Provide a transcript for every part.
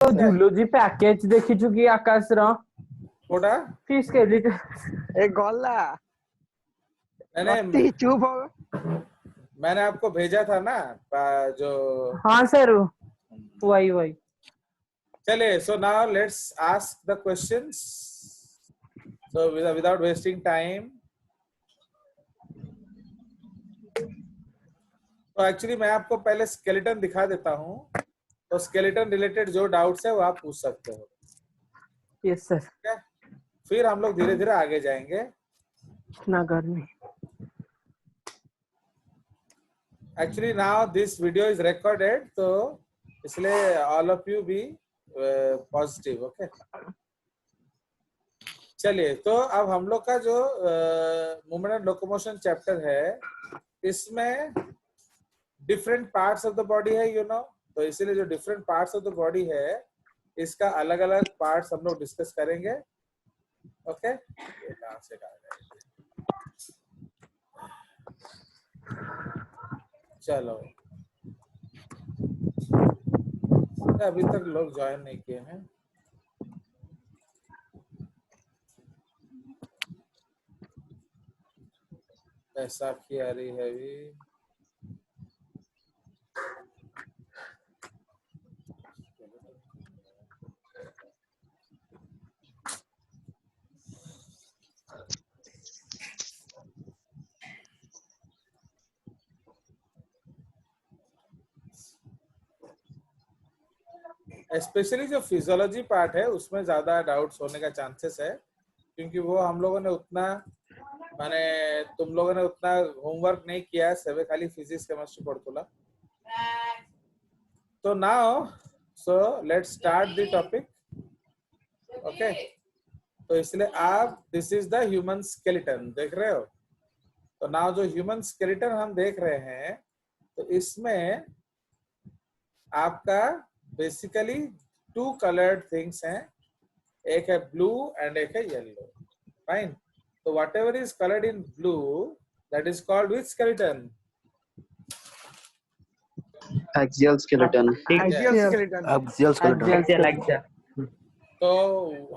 Zoology package ଦେଖିଛୁ କି ଆକାଶର? କୋଟା ଫିସ୍ କେଜି ए गल्ला मैंने रत्ती चुप हो। मैंने आपको भेजा था ना जो हाँ सर वही वही चलिए so now let's ask the questions so without wasting time. तो एक्चुअली मैं आपको पहले स्केलेटन दिखा देता हूँ, तो स्केलेटन रिलेटेड जो डाउट्स है वो आप पूछ सकते हो। Yes sir. ठीक है, फिर हम लोग धीरे धीरे आगे जाएंगे। ना गर्मी actually now this video is recorded, तो इसलिए all of you be positive. Okay, चलिए तो अब हम लोग का जो मूवमेंट एंड लोकोमोशन चैप्टर है, इसमें different parts of the body है, यू नो। तो इसीलिए जो different parts of the body है, इसका अलग अलग पार्ट्स हम लोग डिस्कस करेंगे। ओके, चलो अभी तक लोग ज्वाइन नहीं किए हैं। बैसाखी आ रही है अभी। स्पेशली जो फिजियोलॉजी पार्ट है उसमें ज्यादा डाउट्स होने का चांसेस है, क्योंकि वो हम लोगों ने उतना माने तुम लोगों ने उतना होमवर्क नहीं किया है, सभी खाली फिजिक्स केमिस्ट्री पढ़तुला। तो now so let's start the topic. Okay, तो इसलिए आप this is the human skeleton देख रहे हो। तो नाउ जो ह्यूमन स्केलेटन हम देख रहे हैं, तो इसमें आपका बेसिकली टू कलर्ड थिंग्स हैं, एक है ब्लू एंड एक है येलो। फाइन, तो what ever is coloured in blue that is called which skeleton? Axial skeleton. Axial skeleton. Axial skeleton. axial तो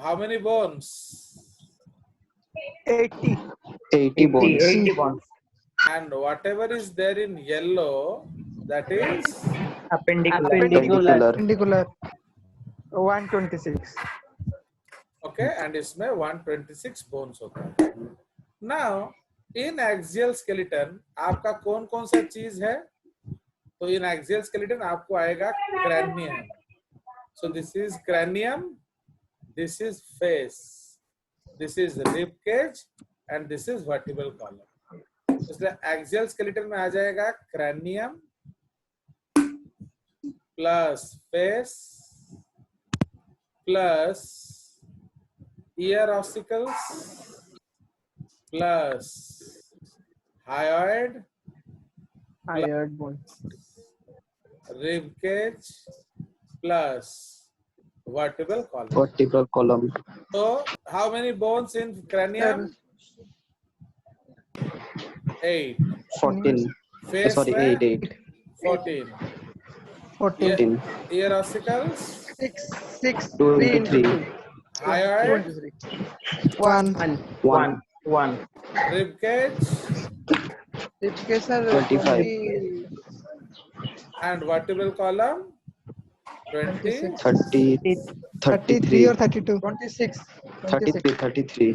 how many bones? 80. 80 bones. 80 bonds And whatever is there in yellow, that is appendicular Perpendicular. 126. okay, and इसमें 126 bones होता है। Now in axial skeleton आपका कौन कौन सा चीज है? तो इन axial skeleton आपको आएगा cranium. So this is cranium, this is face, this is rib cage and this is vertebral column. इसलिए axial skeleton में आ जाएगा cranium plus face plus ear ossicles plus hyoid bone rib cage plus vertebral column. Vertebral column. So how many bones in cranium? 8. 14. Face Sorry, में 8. 14. 14. Ear ossicles 6. 2 3 into 3. hyoid 1. 1 rib cage इसके sir 25. and vertebral column 20. 30. 33 or 32. 26. 33. 33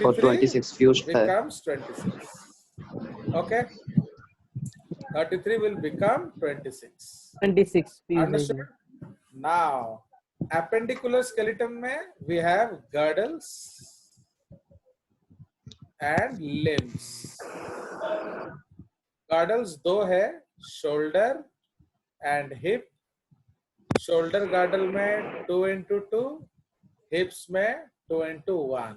और 26 fused है. becomes 26. Okay, 33 will become 26. 26 Understood? Now appendicular skeleton में we have girdles and limbs. girdles दो है, shoulder and hip. shoulder girdle में 2 into 2, hips में 2 into 1,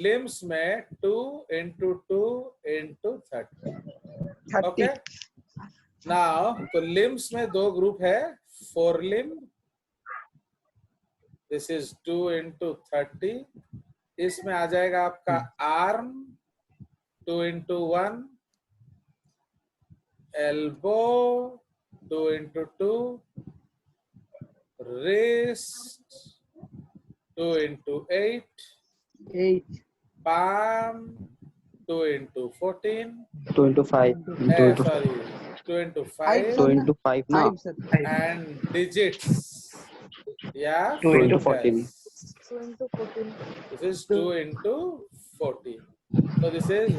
limbs में 2 into 2 into 30. 30. Okay, now तो limbs में दो ग्रुप है, forelimb, this is 2 into 30. इसमें आ जाएगा आपका arm 2 into 1, elbow 2 into 2, wrist 2 into 8, 8. palm 2 into 14, 2 into 5. 2 into sorry, 2 into 5 5, 2 sir. into 5 na. 5 sir. and digits. Yeah, 2 into fingers. 2 into 14. This is 2 into 14. So this is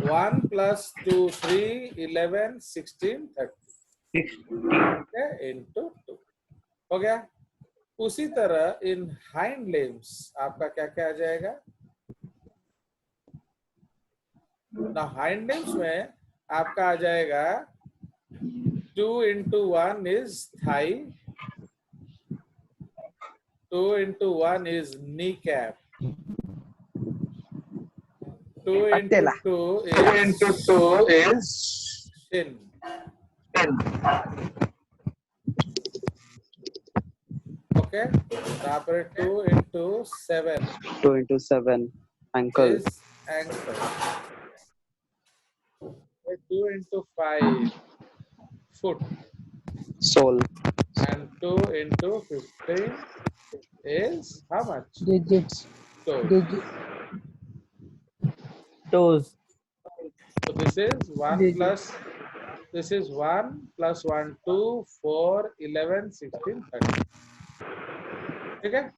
1 plus 2, 3, 11, 16, 30. 60. Okay, into 2. हो गया? उसी तरह इन hind limbs आपका क्या क्या आ जाएगा? ना hind limbs में आपका आ जाएगा 2 into 1 is thigh, 2 into 1 is kneecap, 2 into Patella. 2 is shin. Okay, यहाँ पर 2 into 7 2 into 7 ankle. is ankle. 2 into 5 foot, Sole. and 2 into 15 is how much? Digits. So, Toes. so this is 1 Digits. plus, this is 1 plus 1, 2, 4, 11, 16, 30. Okay?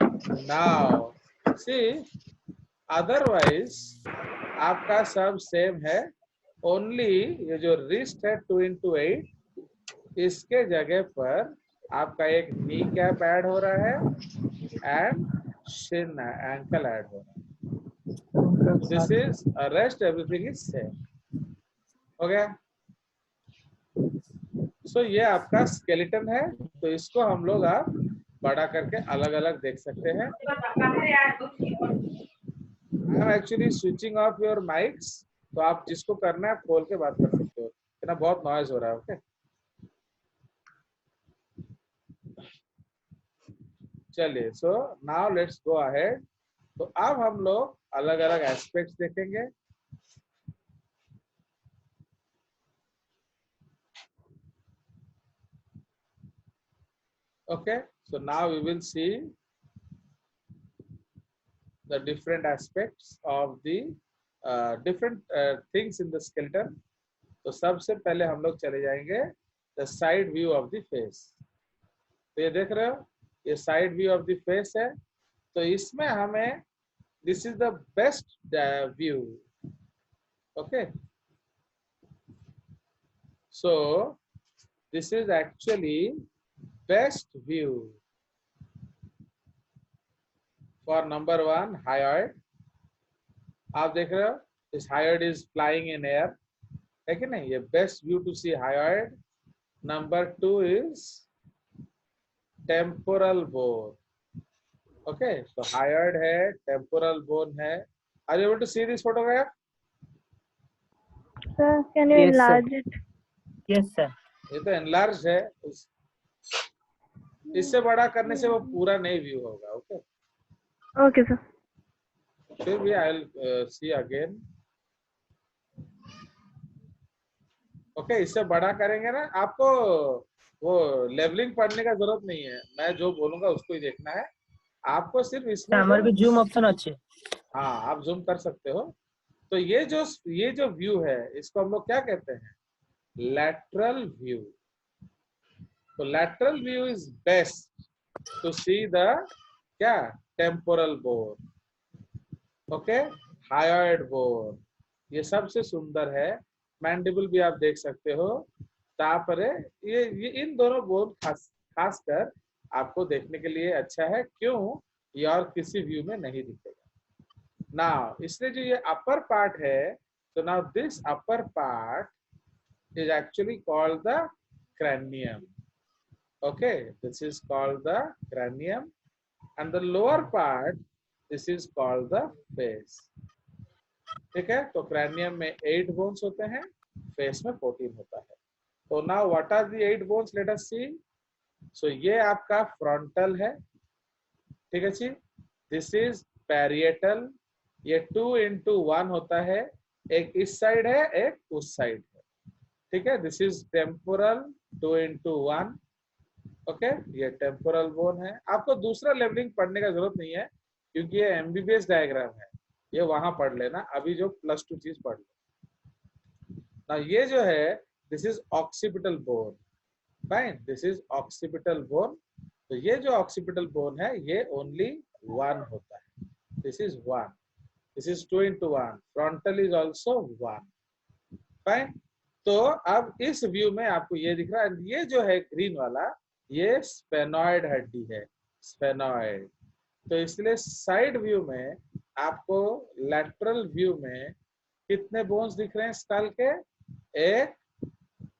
Now, see, otherwise, आपका सब same है, only ये जो wrist है 2 into 8, इसके जगह पर आपका एक नी कैप ऐड हो रहा है एंड शिन एंकल ऐड हो रहा है. This is rest everything is same. हो गया? सो ये आपका स्केलेटन है, तो इसको हम लोग आप बड़ा करके अलग अलग देख सकते हैं. I am actually switching off your mics, तो आप जिसको करना है खोल के बात कर सकते हो. इतना बहुत नॉइज हो रहा है. ओके, चलिए. So now let's go ahead. तो अब हम लोग अलग अलग एस्पेक्ट्स देखेंगे. Okay, so now we will see the different aspects of the different things in the skeleton. तो सबसे पहले हम लोग चले जाएंगे the side view of the face. तो ये देख रहे हो, ये side view of the face है. तो इसमें हमें this is the best view. Okay, so this is actually best view for number 1 hyoid. आप देख रहे हो, this hyoid is flying in air, है कि नहीं? ये best view to see hyoid. Number 2 is temporal bone. Okay, so hyoid है, temporal bone है. Are you able to see this photograph? Sir, can you Yes, sir. enlarge it? Yes, sir. ये तो enlarged है. इससे बड़ा करने से वो पूरा नहीं व्यू होगा. Okay, Okay, sir. फिर भी I'll see again. ओके, इससे बड़ा करेंगे ना, आपको वो लेवलिंग पढ़ने का जरूरत नहीं है. मैं जो बोलूंगा उसको ही देखना है. आपको सिर्फ इसमें हमारे भी जूम ऑप्शन अच्छे. हाँ, आप जूम कर सकते हो. तो ये जो व्यू है, इसको हम लोग क्या कहते हैं? Lateral view. तो lateral view is best to see the क्या? Temporal bone. Okay, hyoid bone ये सबसे सुंदर है. मैंडिबल भी आप देख सकते हो. तापरे ये इन दोनों बोन खासकर आपको देखने के लिए अच्छा है. क्यों? ये और किसी व्यू में नहीं दिखेगा. नाउ इसलिए जो ये अपर पार्ट है, तो now this upper part is actually called the cranium. Okay, this is called the cranium, and the lower part, this is called the face. ठीक है? तो cranium में 8 bones होते हैं, face में 14 होता है. तो now what are the 8 bones? Let us see. So ये आपका frontal है, ठीक है जी. This is parietal. ये 2 into 1 होता है, एक इस साइड है, एक उस साइड है. ठीक है? This is temporal, 2 into 1. Okay ये टेम्पोरल बोन है। आपको दूसरा लेवलिंग पढ़ने का जरूरत नहीं है क्योंकि ये एमबीबीएस डायग्राम है, ये वहां पढ़ लेना, अभी जो +2 चीज पढ़ लो ना। ये जो है this is occipital bone, fine, this is occipital bone. तो ये जो ऑक्सीपिटल बोन है ये ओनली 1 होता है, this is 1, this is 2 into 1, frontal is also 1, fine. तो अब इस व्यू में आपको ये दिख रहा है, ये जो है ग्रीन वाला ये स्पेनॉइड हड्डी है, स्पेनॉइड। तो इसलिए साइड व्यू में आपको लैटरल व्यू में कितने बोन्स दिख रहे हैं स्कल के? 1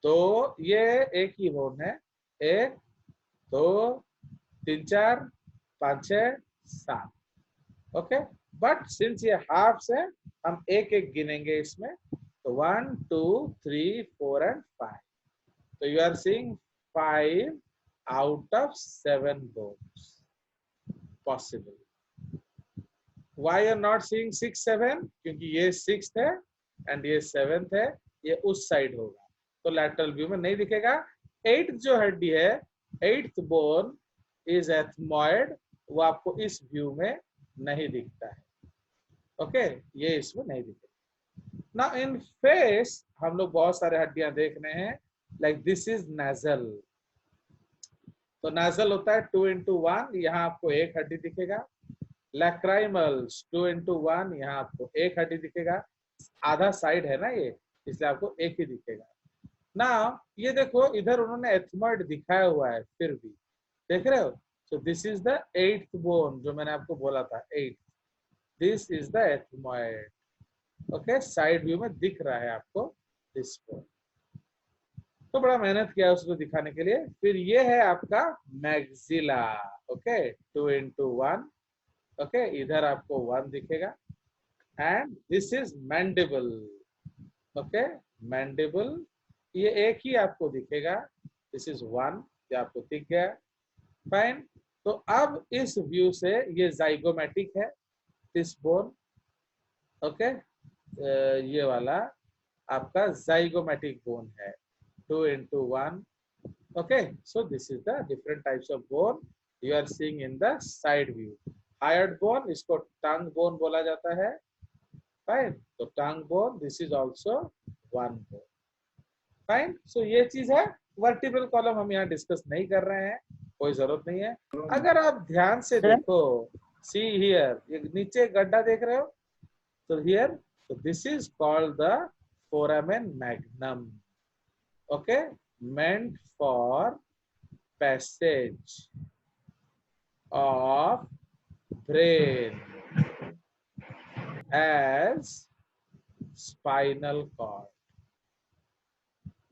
2, ये एक ही बोन है, 1 2 3 4 5 6 7, ओके। बट सिंस ये हाफ से हम एक एक गिनेंगे इसमें, तो 1 2 3 4 and 5, तो you are seeing 5 out of 7 bones possible. Why you are not seeing 6 7? क्योंकि ये 6th है एंड ये 7th है, ये उस साइड होगा तो लैटरल व्यू में नहीं दिखेगा। 8th जो हड्डी है, 8th बोन इज एथमॉइड, वो आपको इस व्यू में नहीं दिखता है, ओके ये इसमें नहीं दिखेगा। ना इन फेस हम लोग बहुत सारे हड्डियां देख रहे हैं, लाइक दिस इज नेजल। तो नेजल होता है 2 into 1, यहाँ आपको एक हड्डी दिखेगा। लैक्राइमल्स 2 into 1, यहाँ आपको एक हड्डी दिखेगा, आधा साइड है ना ये, इसलिए आपको एक ही दिखेगा ना। ये देखो इधर उन्होंने एथमॉइड दिखाया हुआ है, फिर भी देख रहे हो। सो this is the 8th bone जो मैंने आपको बोला था, 8, this is the ethmoid, okay. Side view में दिख रहा है आपको दिस बोन, तो बड़ा मेहनत किया उसको दिखाने के लिए। फिर ये है आपका मैक्सिला, ओके 2 into 1, ओके इधर आपको 1 दिखेगा। And this is mandible, okay mandible, ये एक ही आपको दिखेगा, दिस इज 1, ये आपको दिख गया, फाइन। तो अब इस व्यू से ये जाइगोमेटिक है दिस बोन, ओके ये वाला आपका जाइगोमेटिक बोन है 2 into 1, okay so this is the different types of bone you are seeing in the side view. Hyoid bone इसको टंग बोन बोला जाता है, फाइन। तो tongue bone this is also 1 bone, fine. So ये चीज है। Vertebral column हम यहाँ डिस्कस नहीं कर रहे हैं, कोई जरूरत नहीं है। अगर आप ध्यान से देखो, सी हियर, ये नीचे गड्ढा देख रहे हो, तो here, so this is called the foramen magnum, okay, meant for passage of brain as spinal cord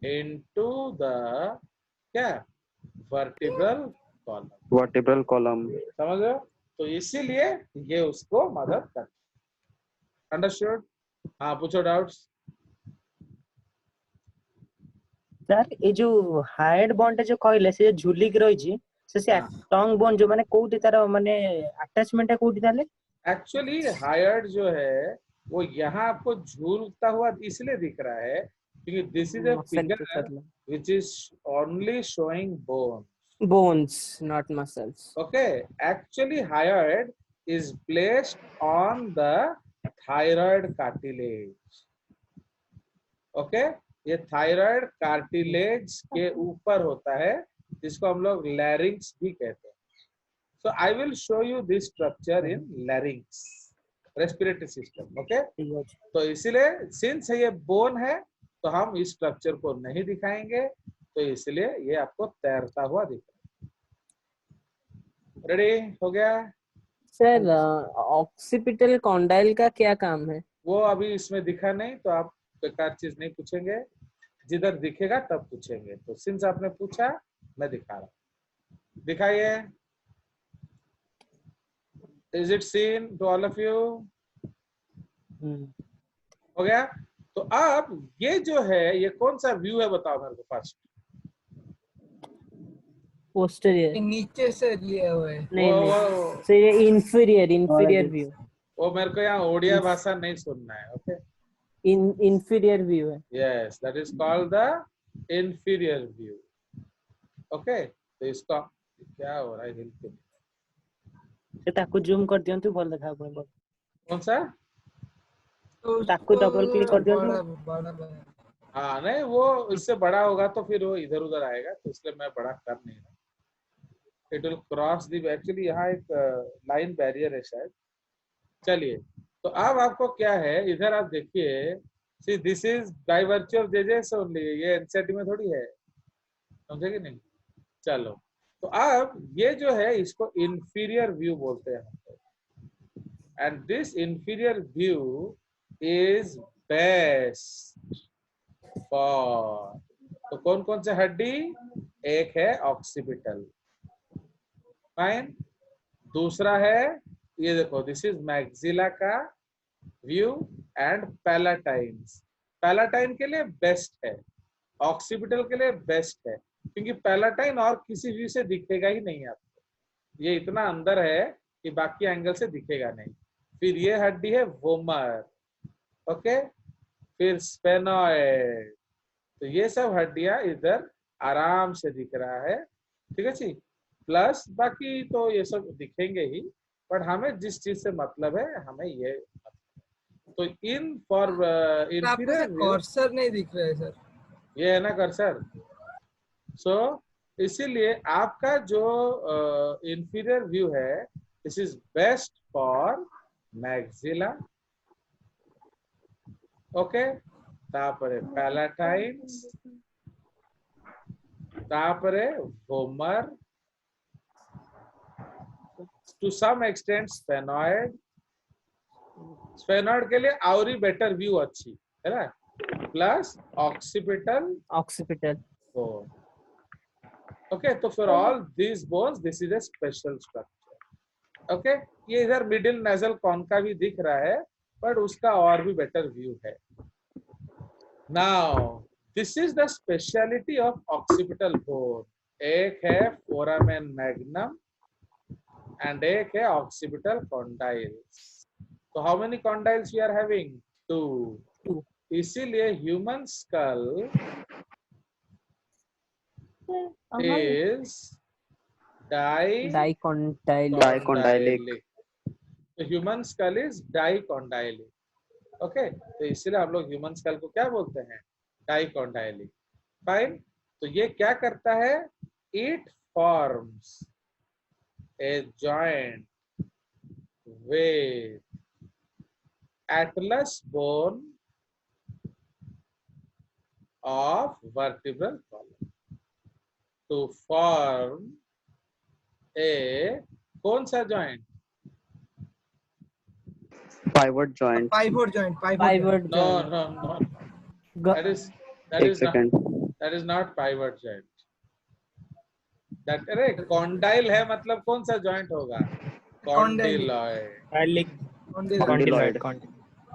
into the क्या vertebral column, vertebral column. समझ रहे हो? तो इसीलिए ये उसको मदद करता है। अंडरस्टूड? हाँ पूछो डाउट्स। सर ये जो हाइड बोन जो कहले से झुलिक रही से टंग बोन जो माने कोठी तार माने अटैचमेंट है कोठी ताले? एक्चुअली हायर्ड जो है वो यहाँ आपको झूलता हुआ इसलिए दिख रहा है क्योंकि this is a figure which is only showing bones, not muscles. Okay, actually hyoid is placed on the thyroid cartilage, okay, ये थायराइड कार्टिलेज के ऊपर होता है जिसको हम लोग लैरिंक्स भी कहते हैं। So I will show you this structure in larynx, respiratory system, okay. तो इसीलिए सिंस ये बोन है तो हम इस स्ट्रक्चर को नहीं दिखाएंगे, तो इसलिए ये आपको तैरता हुआ दिख रहा है। रेडी हो गया सर ऑक्सीपिटल कॉन्डाइल का क्या काम है? वो अभी इसमें दिखा नहीं, तो आप बेकार चीज नहीं पूछेंगे, जिधर दिखेगा तब पूछेंगे। तो सिंस आपने पूछा मैं दिखा रहा हूँ, दिखाइए। Is it seen to all of you? हो गया। तो अब ये जो है ये कौन सा व्यू है बताओ मेरे को फर्स्ट। पोस्टीरियर नीचे से लिया हुआ है। नहीं नहीं सर, ये इंफीरियर व्यू। वो मेरे को यहाँ ओडिया भाषा नहीं सुनना है, ओके। इंफीरियर व्यू है। Yes, that is called the inferior view. Okay, तो इसका क्या हो रहा है हिल के? से ताकू जूम कर दियंतु भल देखा आपण को। कौन सा? तो ताकू डबल क्लिक कर दियंतु। बड़ा बड़ा बड़ा हाँ नहीं, वो इससे बड़ा होगा तो फिर वो इधर उधर आएगा, तो इसलिए मैं बड़ा कर नहीं रहा। It will cross the, actually यहाँ एक लाइन बैरियर है शायद। चलिए, तो अब आपको क्या है, इधर आप देखिए, see this is by virtue of JJs only, ये एनसीईआरटी में थोड़ी है, समझे कि नहीं? चलो, तो अब ये जो है इसको इंफीरियर व्यू बोलते हैं, and this inferior view is best for, तो कौन कौन से हड्डी? एक है ऑक्सीपिटल, फाइन। दूसरा है, ये देखो, दिस इज मैक्सिला का व्यू एंड पैलाटाइन्स। पैलाटाइन के लिए बेस्ट है, ऑक्सीपिटल के लिए बेस्ट है, क्योंकि पैलाटाइन और किसी व्यू से दिखेगा ही नहीं आपको, ये इतना अंदर है कि बाकी एंगल से दिखेगा नहीं। फिर ये हड्डी है वोमर, ओके, फिर स्पेनॉइड, तो ये सब हड्डियां इधर आराम से दिख रहा है, ठीक है जी। प्लस बाकी तो ये सब दिखेंगे ही, बट हमें जिस चीज से मतलब है हमें ये तो इन फॉर आपको से इंफीरियर, कर्सर नहीं दिख रहा है सर। ये है ना कर्सर। सो इसीलिए आपका जो इंफीरियर व्यू है, this is best for maxilla, okay, तापरे पैलाटाइन्स, तापरे vomer, to some extent sphenoid. Sphenoid के लिए और ही बेटर व्यू अच्छी है ना, plus occipital occipital. bone. Okay, तो for all these bones, this is a special structure. Okay, ये इधर मिडिल नेजल कॉन का भी दिख रहा है, बट उसका और भी बेटर व्यू है। Now, this is the speciality of occipital bone. एक है foramen magnum and एक है occipital condyles. So how many condyles we are having? 2. इसीलिए human skull is डाइकोंटाइल। dicondylic. तो human skull is dicondylic, okay, तो इसलिए हम लोग ह्यूमन स्कल को क्या बोलते हैं? Dicondylic, fine. तो ये क्या करता है? It forms a joint with atlas bone of vertebral column to form a कौन सा joint? Pivot joint. Pivot joint pivot No, no, no. That is एक second. not pivot joint. That अरे condyle है, मतलब कौन सा जॉइंट होगा? Condyloid. Condyloid.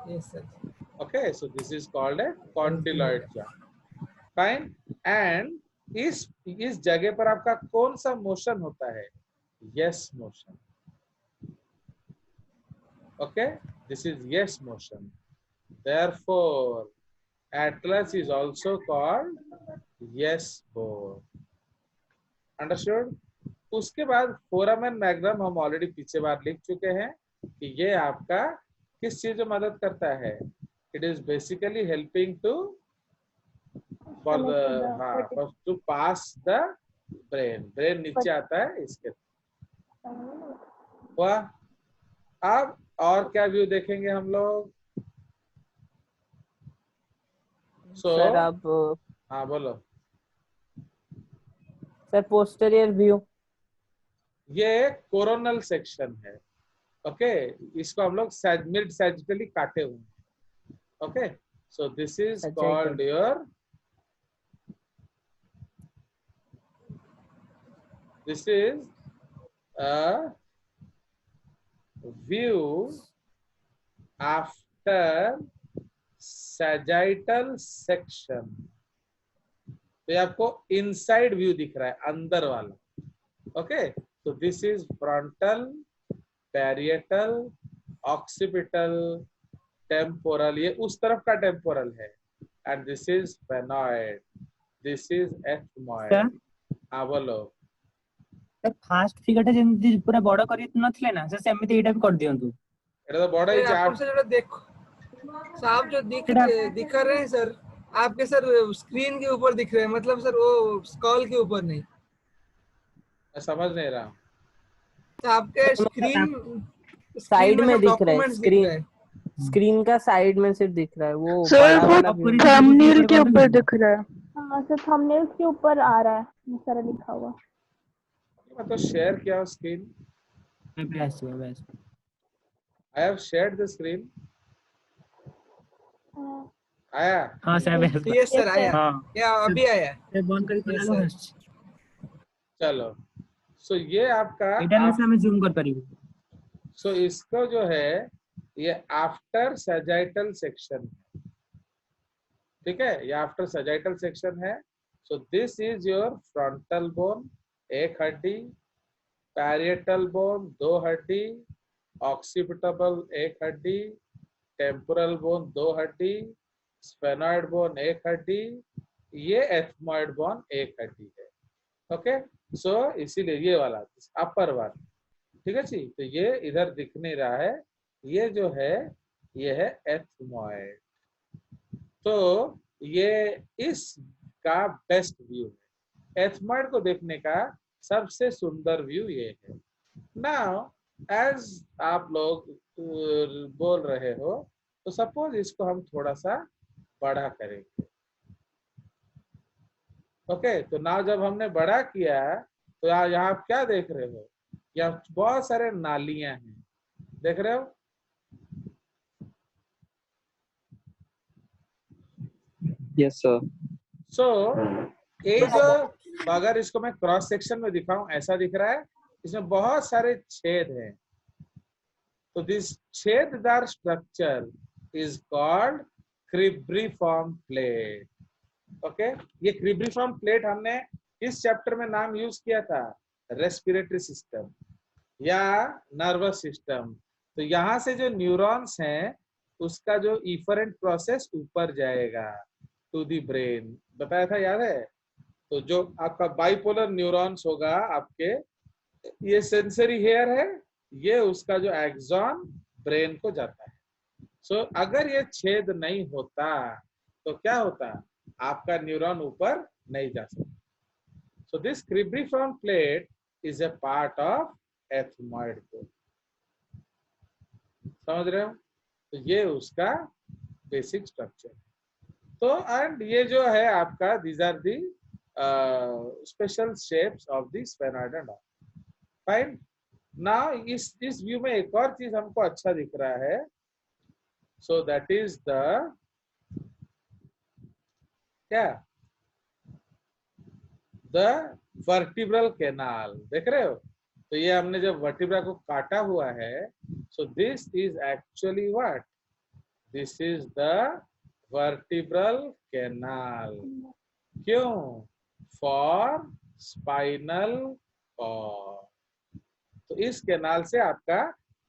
Yes sir. Okay, so this is called a condyloid joint. Fine. And इस जगह पर आपका कौन सा मोशन होता है? Yes motion. Okay, this is yes motion. Therefore, atlas is also called yes bone. Understood? उसके बाद फोरामेन मैग्नम हम ऑलरेडी पीछे बार लिख चुके हैं कि ये आपका किस चीज में मदद करता है? It is basically helping to for the to pass the brain. Brain नीचे आता है इसके। वाह, अब और क्या व्यू देखेंगे हम लोग? सर आप हाँ बोलो। Sir posterior view. ये कोरोनल सेक्शन है, ओके, इसको हम लोग मिड सैजिटली काटे हुए हैं, okay, so this is called your, this is a view after sagittal section. तो ये आपको इनसाइड व्यू दिख रहा है, अंदर वाला, ओके। तो this is frontal, parietal, occipital, temporal, ये उस तरफ का टेम्पोरल है, and this is sphenoid, this is ethmoid. हाँ बोलो। फास्ट फिगर जेमती पूरा बड़ करी नथिले ना से सेमिति एटा भी कर दियंतु एटा तो बड़ा ही सर, आपको आप सर देखो साहब जो दिख रहे हैं सर, आपके सर स्क्रीन के ऊपर दिख रहे हैं, मतलब सर वो स्क्रॉल के ऊपर नहीं। मैं समझ नहीं रहा हूँ। तो आपके स्क्रीन साइड में दिख रहा है, डॉक्यूमेंट्स दिख रहा है। स्क्रीन का साइड में सिर्फ दिख रहा है, वो सर बड़ा वो वाला view। थंबनेल के ऊपर दिख रहा है। हाँ सर, थंबनेल के ऊपर आ रहा है ये सारा लिखा हुआ। मैं तो शेयर किया screen. I have shared the screen. हाँ आया? हां सर यस सर, आया। हां या अभी आया? से बंद करी Yes, चला sir. चलो, सो ये आपका एटा में से हमें जूम कर परिबो। सो इसको जो है ये आफ्टर सजाइटल सेक्शन, ठीक है, ये आफ्टर सजाइटल सेक्शन है। So this is your frontal bone, एक हड्डी, पैरिएटल बोन, दो हड्डी, ऑक्सीपिटल एक हड्डी, टेम्पोरल बोन दो हड्डी, स्फेनॉइड बोन एक हड्डी, ये एथमॉइड बोन एक हड्डी है। ओके, सो इसीलिए ये वाला अपर वाला, ठीक है जी। तो ये इधर दिख नहीं रहा है, ये जो है ये है एथमॉइड। तो ये इसका बेस्ट व्यू है, एथमॉइड को देखने का सबसे सुंदर व्यू ये है। नाउ एज आप लोग बोल रहे हो, तो सपोज इसको हम थोड़ा सा बड़ा करेंगे। ओके, तो नाउ जब हमने बड़ा किया तो यहाँ आप क्या देख रहे हो, यहाँ बहुत सारे नालियां हैं, देख रहे हो? Yes, sir. सो ये जो, अगर इसको मैं क्रॉस सेक्शन में दिखाऊं, ऐसा दिख रहा है, इसमें बहुत सारे छेद हैं। तो दिस छेददार structure is called cribriform plate. Okay, ये क्रिब्रिफॉर्म प्लेट हमने इस चैप्टर में नाम यूज किया था, रेस्पिरेटरी सिस्टम या नर्वस सिस्टम। तो यहाँ से जो न्यूरॉन्स हैं उसका जो इफरेंट प्रोसेस ऊपर जाएगा टू दी ब्रेन, बताया था, याद है? तो जो आपका बाइपोलर न्यूरॉन्स होगा आपके, ये सेंसरी हेयर है, ये उसका जो एक्सॉन ब्रेन को जाता है। सो अगर ये छेद नहीं होता तो क्या होता, आपका न्यूरॉन ऊपर नहीं जा सकता। So this cribriform plate is a part of ethmoid bone, समझ रहे हो? तो ये उसका बेसिक स्ट्रक्चर। तो एंड ये जो है आपका, these are the special shapes of the sphenoid and all. Fine. Now इस व्यू में एक और चीज हमको अच्छा दिख रहा है, सो दैट इज द क्या, द वर्टिब्रल कैनाल, देख रहे हो? तो ये हमने जब वर्टिब्रा को काटा हुआ है, so this is actually what, this is the vertebral canal. क्यों? For spinal cord. तो इस कैनाल से आपका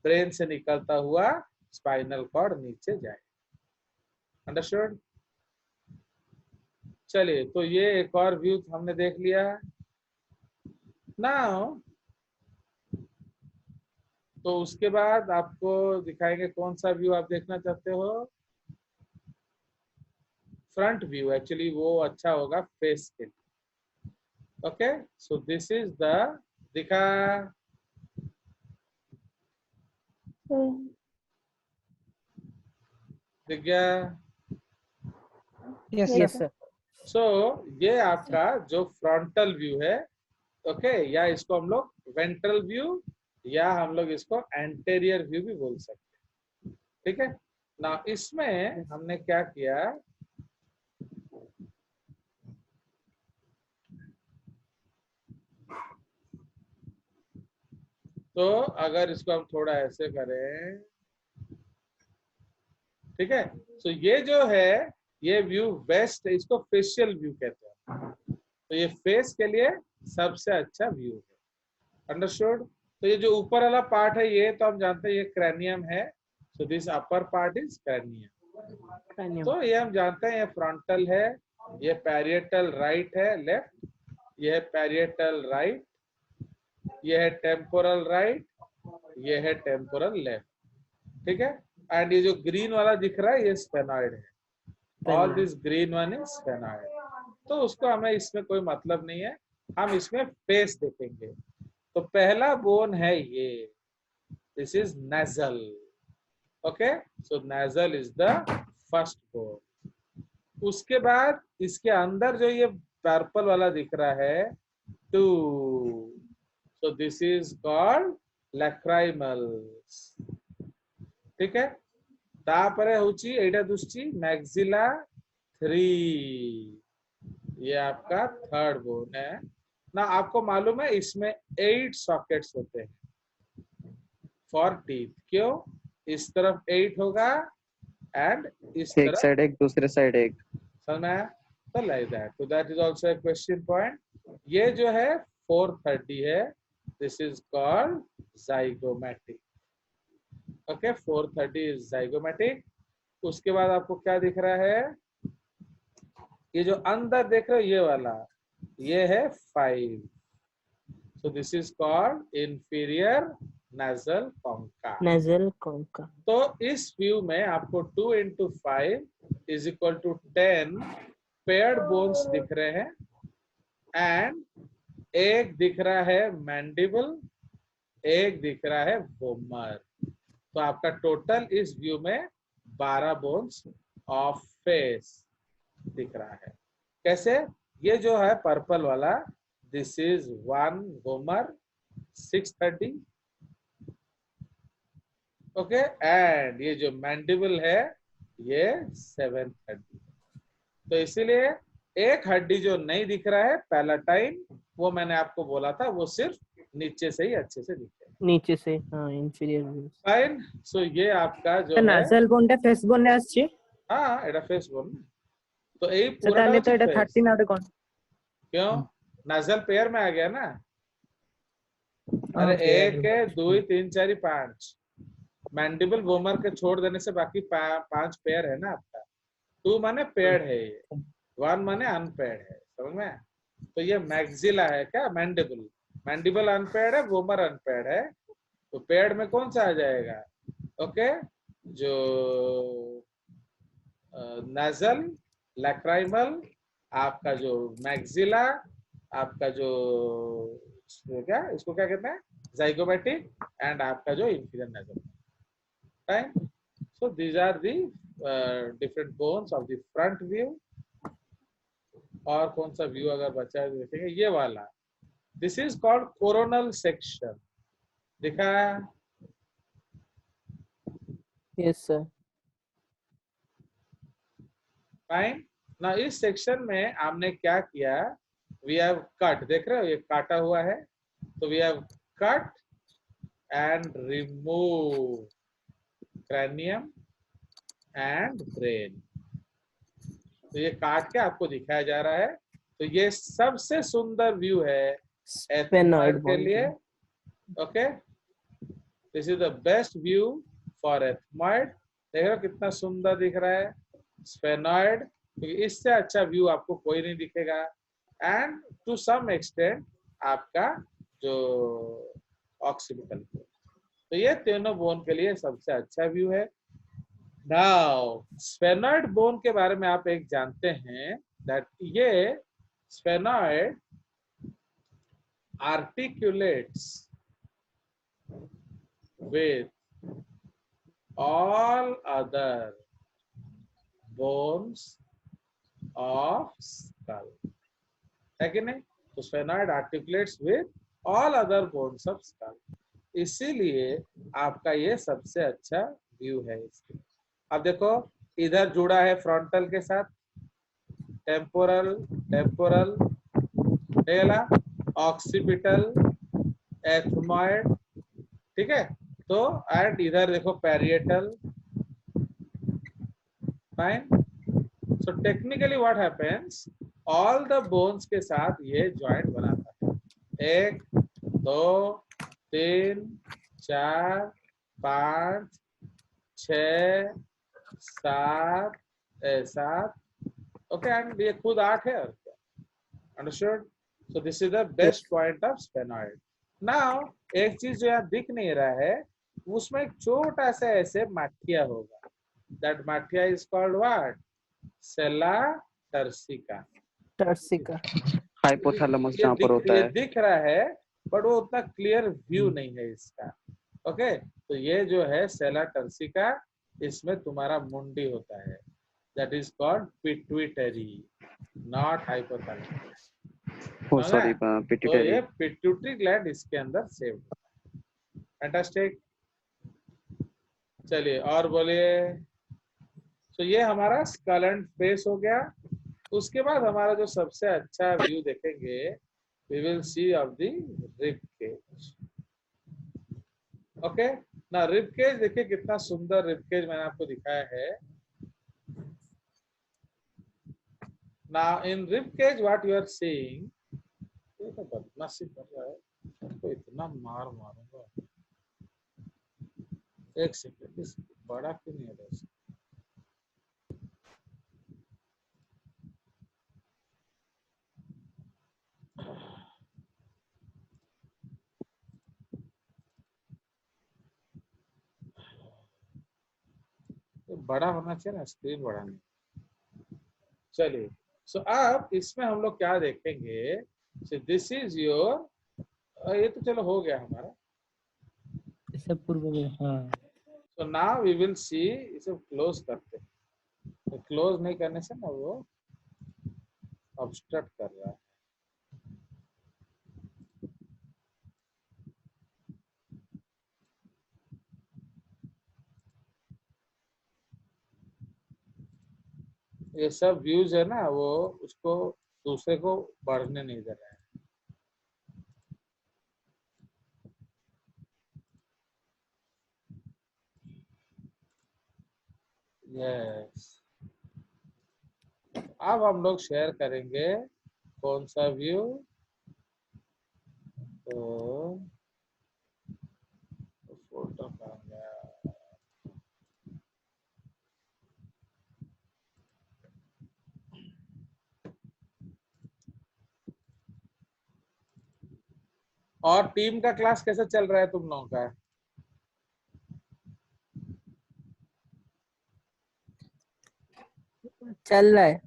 ब्रेन से निकलता हुआ स्पाइनल कॉर्ड नीचे जाए। अंडरस्टूड? चलिए, तो ये एक और व्यू हमने देख लिया। नाउ तो उसके बाद आपको दिखाएंगे कौन सा व्यू आप देखना चाहते हो। फ्रंट व्यू, एक्चुअली वो अच्छा होगा फेस के लिए। Okay, so this is the, दिखा, दिख गया? Yes sir. सो ये आपका जो फ्रंटल व्यू है, ओके, या इसको हम लोग वेंट्रल व्यू या हम लोग इसको एंटेरियर व्यू भी बोल सकते हैं, ठीक है ना? इसमें हमने क्या किया, तो अगर इसको हम थोड़ा ऐसे करें, ठीक है, तो ये जो है ये व्यू बेस्ट है, इसको फेशियल व्यू कहते हैं। तो ये फेस के लिए सबसे अच्छा व्यू है। अंडरस्टूड? तो ये जो ऊपर वाला पार्ट है ये तो हम जानते हैं ये क्रैनियम है। So this upper part is cranium. तो ये हम जानते हैं ये फ्रंटल है, ये पैरिएटल राइट है, लेफ्ट, ये पैरिएटल राइट, ये है टेम्पोरल राइट, ये है टेम्पोरल लेफ्ट, ठीक है। एंड ये जो ग्रीन वाला दिख रहा है ये स्फेनॉइड है, all this green one is sphenoid. तो उसको हमें इसमें कोई मतलब नहीं है, हम इसमें फेस देखेंगे। तो पहला बोन है ये, this is nasal, okay. So nasal is the first bone. उसके बाद इसके अंदर जो ये पर्पल वाला दिख रहा है, two, so this is called lacrimals, ठीक है। तापरे होची एटा दुष्टि मैक्सिला 3, ये आपका थर्ड बोन है ना। आपको मालूम है इसमें 8 सॉकेट्स होते हैं फॉर टीथ। क्यों? इस तरफ 8 होगा एंड इस एक तरफ, साइड एक, दूसरे साइड एक। समझ में आया? तो लाइक दैट, तो that is also a question point. ये जो है 430 है, this is called zygomatic, okay. 430 is zygomatic. उसके बाद आपको क्या दिख रहा है, ये जो अंदर देख रहे हो ये वाला, ये है 5, सो this is called inferior nasal concha। nasal concha। तो इस व्यू में आपको 2 into 5 is equal to 10 paired bones दिख रहे हैं, एंड एक दिख रहा है मैंडिबल, एक दिख रहा है वोमर। तो आपका टोटल इस व्यू में 12 बोन्स ऑफ फेस दिख रहा है। कैसे? ये जो है पर्पल वाला, this is 1 vomer 630, okay. And ये जो मैंडिबल है ये 730। तो इसीलिए एक हड्डी जो नहीं दिख रहा है पैलाटाइन, वो मैंने आपको बोला था, वो सिर्फ नीचे से ही अच्छे से दिखे, नीचे से, हाँ, इंफीरियर व्यूज। फाइन। सो ये आपका जो है, नाजल बोनটা फेस बोনে আসছে। हाँ এটা फेस बोन। तो यही তো पूरा তাহলে তো এটা 13 আউট কোন? क्यों? नाजल पेयर में आ गया ना। अरे एक है, 2 3 4 5, मैंडिबल वोमर के छोड़ देने से बाकी 5 पेयर है ना आपका। 2 माने पेयर्ड है, ये 1 माने अनपेयर्ड है, समझ में? तो ये मैक्सिला है क्या, मैंडिबल। मैंडिबल अनपेयर्ड है, वोमर अनपेयर्ड है, तो पेयर्ड में कौन सा आ जाएगा? ओके, जो नाजल, लैक्राइमल, आपका जो मैक्सिला, आपका जो क्या इसको क्या कहते हैं, जाइगोमैटिक, एंड आपका जो inferior nasal, right. So these are the different bones of the front view। और कौन सा व्यू अगर बचा है तो देखेंगे, ये वाला, this is called coronal section, दिखा? Yes sir. फाइन। ना इस सेक्शन में हमने क्या किया, वी हैव कट, देख रहे हो ये काटा हुआ है, तो we have cut and remove cranium and brain. तो ये काट के आपको दिखाया जा रहा है। तो ये सबसे सुंदर व्यू है एथमॉइड के लिए, okay. This is the best view for ethmoid. देख रहे हो कितना सुंदर दिख रहा है स्फेनॉइड, क्योंकि इससे अच्छा व्यू आपको कोई नहीं दिखेगा। एंड टू सम एक्सटेंट आपका जो ऑक्सीपिटल, तो ये तीनों बोन के लिए सबसे अच्छा व्यू है। नाउ स्फेनॉइड बोन के बारे में आप एक जानते हैं, दैट ये sphenoid articulates with all other bones of skull, है कि नहीं? तो sphenoid articulates with all other bones of skull, इसीलिए आपका ये सबसे अच्छा व्यू है इसके। अब देखो इधर जुड़ा है फ्रंटल के साथ, टेम्पोरल, टेम्पोरल, ऑक्सीपिटल, एथमॉइड, ठीक है। तो एंड इधर देखो parietal, fine. So technically what happens, all the bones के साथ ये जॉइंट बनाता है, 1 2 3 4 5 6 7 7, ओके। एंड ये खुद 8 है और क्या, understood? So this is the best point of sphenoid. Now एक चीज जो यहाँ दिख नहीं रहा है, उसमें एक छोटा सा ऐसे माठिया होगा. दैट माठिया is called what? Sella turcica. Turcica. Hypothalamus जहाँ पर होता ये है. दिख रहा है, बट वो उतना क्लियर व्यू नहीं है इसका. ओके, तो ये जो है सेला टर्सिका, इसमें तुम्हारा मुंडी होता है. That is called pituitary, not hypothalamus. Oh sorry, तो पिट्यूटरी. ये पिट्यूटरी ग्लैंड इसके अंदर सेव. फैंटास्टिक. चलिए और बोलिए. तो ये हमारा स्कल एंड फेस हो गया. उसके बाद हमारा जो सबसे अच्छा व्यू देखेंगे, we will see of the rib cage. Okay ना, रिब केज देखिए कितना सुंदर रिब केज मैंने आपको दिखाया है. Now in rib cage what you are seeing, ये तो बदमाशी कर रहा है, तो इतना मार मारूंगा. एक सेकंड, इस बड़ा क्यों नहीं है दोस्त? तो बड़ा होना चाहिए ना, स्क्रीन बड़ा नहीं. चलिए, सो अब इसमें हम लोग क्या देखेंगे. दिस इज योर, ये तो चलो हो गया हमारा. इससे पूर्व में हाँ so now we will see. इसे क्लोज करते हैं. तो क्लोज नहीं करने से ना वो ऑब्स्ट्रक्ट कर रहा है. ये सब व्यूज है ना, वो उसको दूसरे को बढ़ने नहीं दे रहा है. यस, अब हम लोग शेयर करेंगे कौन सा व्यू. तो फोटो कहाँ गया? और टीम का क्लास कैसे चल रहा है तुम लोगों का? चल रहा है।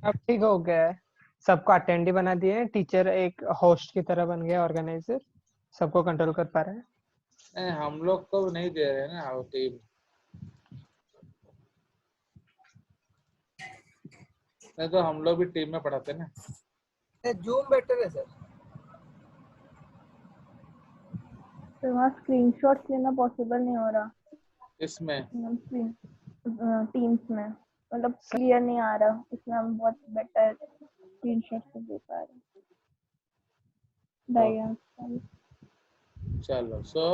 अब ठीक हो गया है, सबको अटेंडी बना दिए हैं, टीचर एक होस्ट की तरह बन गया, ऑर्गेनाइजर सबको कंट्रोल कर पा रहे हैं। नहीं, हम लोग को नहीं दे रहे हैं ना वो टीम. नहीं तो हम लोग भी टीम में पढ़ाते ना. जूम बेटर है सर। तो वहाँ स्क्रीनशॉट्स लेना पॉसिबल नहीं हो रहा इसमें टीम्स में, मतलब क्लियर नहीं आ रहा. इसमें हम बहुत बेटर स्क्रीनशॉट्स दे पा रहे हैं. डायग्राम. चलो, सो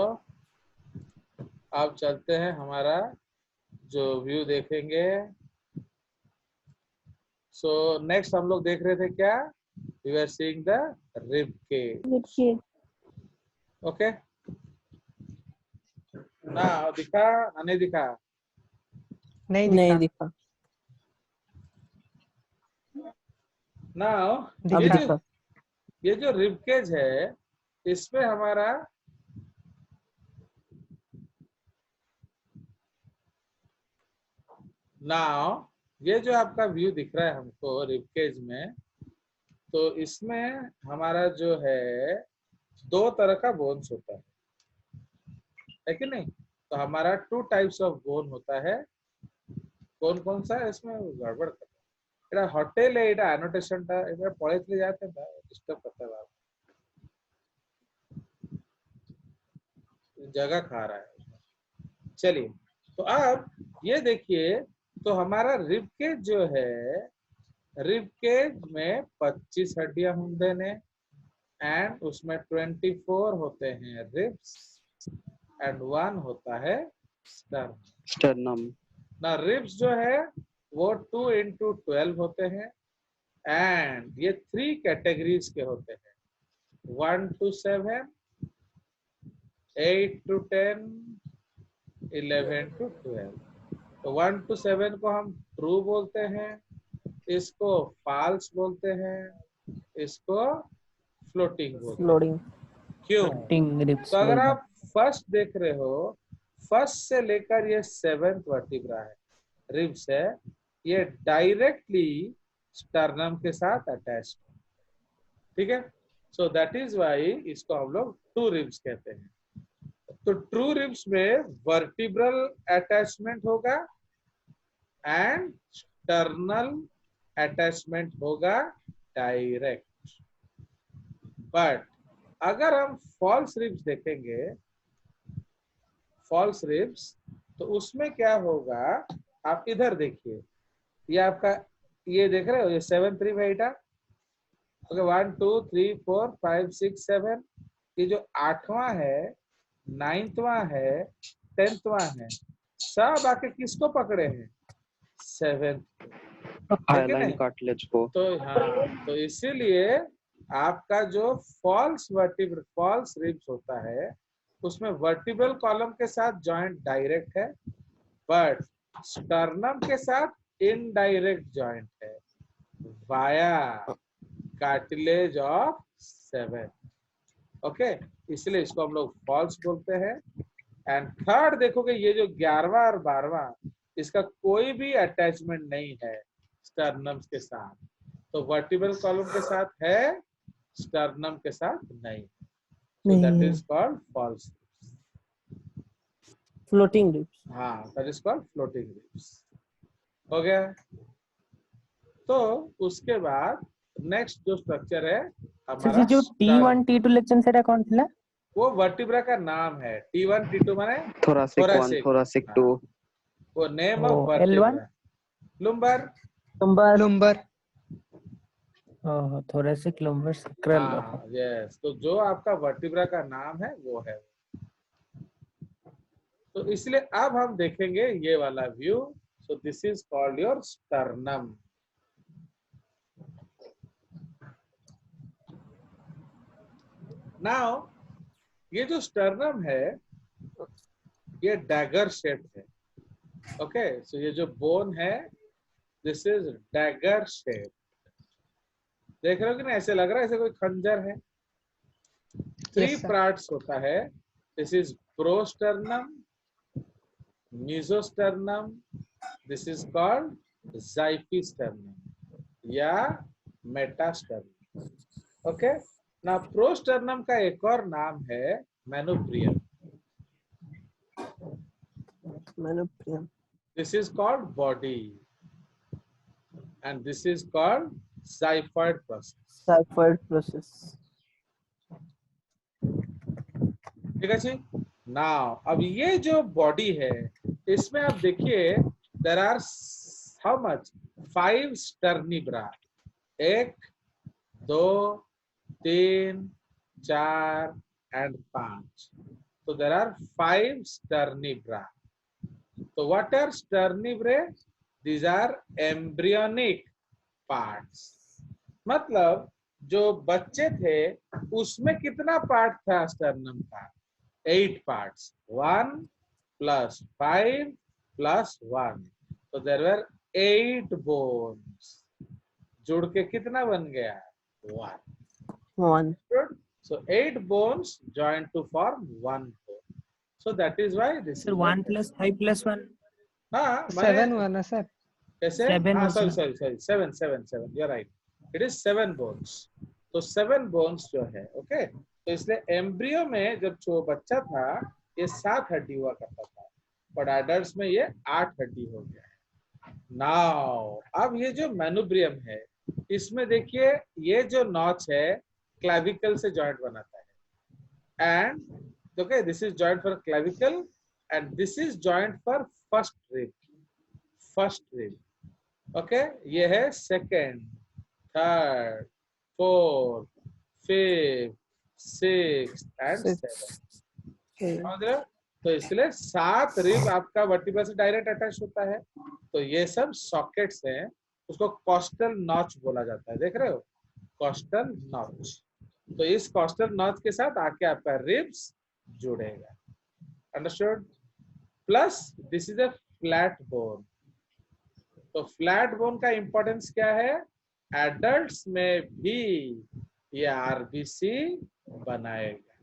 अब चलते हैं हमारा जो व्यू देखेंगे. सो नेक्स्ट हम लोग देख रहे थे क्या? We are seeing the rib cage. देखिए ओके ना, दिखा नहीं दिखा? नहीं दिखा। ना अब ये दिखा। ये जो रिब केज है, इसमें हमारा नाउ ये जो आपका व्यू दिख रहा है हमको रिब केज में, तो इसमें हमारा जो है दो तरह का बोन्स होता है कि नहीं? तो हमारा 2 टाइप्स ऑफ बोन होता है. कौन कौन सा है इसमें? गड़बड़ कर এটা হোটেলে এটা অ্যানোটেশনটা এটা পড়াইতে যাতে না ডিস্টার্ব করতে পারে, जगह खा रहा है. चलिए, तो अब ये देखिए, तो हमारा रिब केज जो है, रिब केज में 25 हड्डियां होंगे ने, एंड उसमें 24 होते हैं रिब्स एंड 1 होता है स्टर्नम. स्टर्नम. ना रिब्स जो है वो 2 into 12 होते हैं, एंड ये 3 कैटेगरीज के होते हैं. 1 to 7, 8 to 10, 11 to 12. तो 1 to 7 को हम ट्रू बोलते हैं, इसको फॉल्स बोलते हैं, इसको फ्लोटिंग बोलते हैं। फ्लोटिंग क्यों? फ्लोटिंग रिब्स तो अगर आप फर्स्ट देख रहे हो, फर्स्ट से लेकर ये 7th वर्टिब्रा है, रिब्स है, ये डायरेक्टली स्टर्नम के साथ अटैच, ठीक है। सो दैट इज वाई इसको हम लोग ट्रू रिब्स कहते हैं। तो ट्रू रिब्स में वर्टिब्रल अटैचमेंट होगा एंड स्टर्नल अटैचमेंट होगा डायरेक्ट। बट अगर हम फॉल्स रिब्स देखेंगे, फॉल्स रिब्स, तो उसमें क्या होगा, आप इधर देखिए, ये आपका, ये देख रहे हो, ये 7th रिब है इटा, ओके, 1 2 3 4 5 6 7, ये जो 8वां है, 9वां है, 10वां है, सब आके किसको पकड़े हैं? 7th, है कि हाईलाइन नहीं? कार्टिलेज को। तो हाँ, तो इसीलिए आपका जो फॉल्स रिब्स होता है, उसमें वर्टिब्रल कॉलम के साथ जॉइंट डायरेक्ट है, बट स्टर्नम के साथ इनडायरेक्ट जॉइंट है वाया कार्टिलेज ऑफ 7, ओके। इसलिए इसको हम लोग फॉल्स बोलते हैं। एंड थर्ड देखोगे, ये जो 11वां और 12वां, इसका कोई भी अटैचमेंट नहीं है स्टर्नम के साथ, तो वर्टिब्रल कॉलम के साथ है, स्टर्नम के साथ नहीं। So that is called false, floating ribs. हाँ, that is called floating ribs. हो गया। तो उसके बाद नेक्स्ट जो स्ट्रक्चर है हमारा, जो T1 T2 लेक्चर सेटा कौन थिला? वो वर्टिब्रा का नाम है। T1 T2 माने थोरासिक 1, थोरासिक 2। वो name of L1 vertebra. Lumbar, lumbar lumbar. Thoracic lumbar sacral. हाँ यस, तो जो आपका वर्टिब्रा का नाम है वो है। तो इसलिए अब हम देखेंगे ये वाला view. So this is called your sternum. Now ये जो स्टर्नम है, ये डैगर शेप है, ओके। सो ये जो बोन है, दिस इज डैगर शेप। देख रहे हो कि ना, ऐसे लग रहा है ऐसे कोई खंजर है। 3 Yes, sir. पार्ट्स होता है। This is prosternum, mesosternum, this is called xiphisternum या मेटास्टर्नम, ओके। ना प्रोस्टर्नम का एक और नाम है manubrium. Manubrium. This is called body and this is called xiphoid process. Ciphered process. ठीक है जी। नाउ अब ये जो बॉडी है, इसमें आप देखिए there are how much 5 sternebrae. 1 2 3 4 and 5। तो देर आर 5 स्टर्निब्रा। तो what are sternebrae? These are embryonic parts. मतलब जो बच्चे थे उसमें कितना पार्ट था स्टर्नम का? 8 पार्ट्स, 1 + 5 + 1, तो देयर वर 8 बोन्स। जुड़ के कितना बन गया? 1। 1। So 8 bones joined to form 1 bone. So that is why this sir is 1 + 5 + 1 हाँ, 7 हुआ ना सर? कैसे? 7 हाँ, was sorry, 7, you're right. It is 7 bones. तो 7 bones जो है, ओके। तो इसलिए एम्ब्रियो में जब जो बच्चा था ये 7 हड्डी हुआ करता था, बट एडल्ट्स में ये 8 हड्डी हो गया है। नाउ अब ये जो मैनुब्रियम है, इसमें देखिए ये जो नॉच है क्लेविकल से जॉइंट बनाता है, and okay this is joint for clavicle and this is joint for first rib, okay. ये है second, third, fourth, fifth, sixth and 7। तो इसलिए 7 रिब आपका वर्टिब्रा से डायरेक्ट अटैच होता है। तो ये सब सॉकेट्स हैं, उसको कॉस्टल नॉच बोला जाता है। देख रहे हो, कॉस्टल नॉच। तो इस कॉस्टल नॉच के साथ आके आपका रिब्स जुड़ेगा। Understood? Plus this is a flat bone. तो फ्लैट बोन का इंपॉर्टेंस क्या है? एडल्ट्स में भी ये आरबीसी बनाएगा।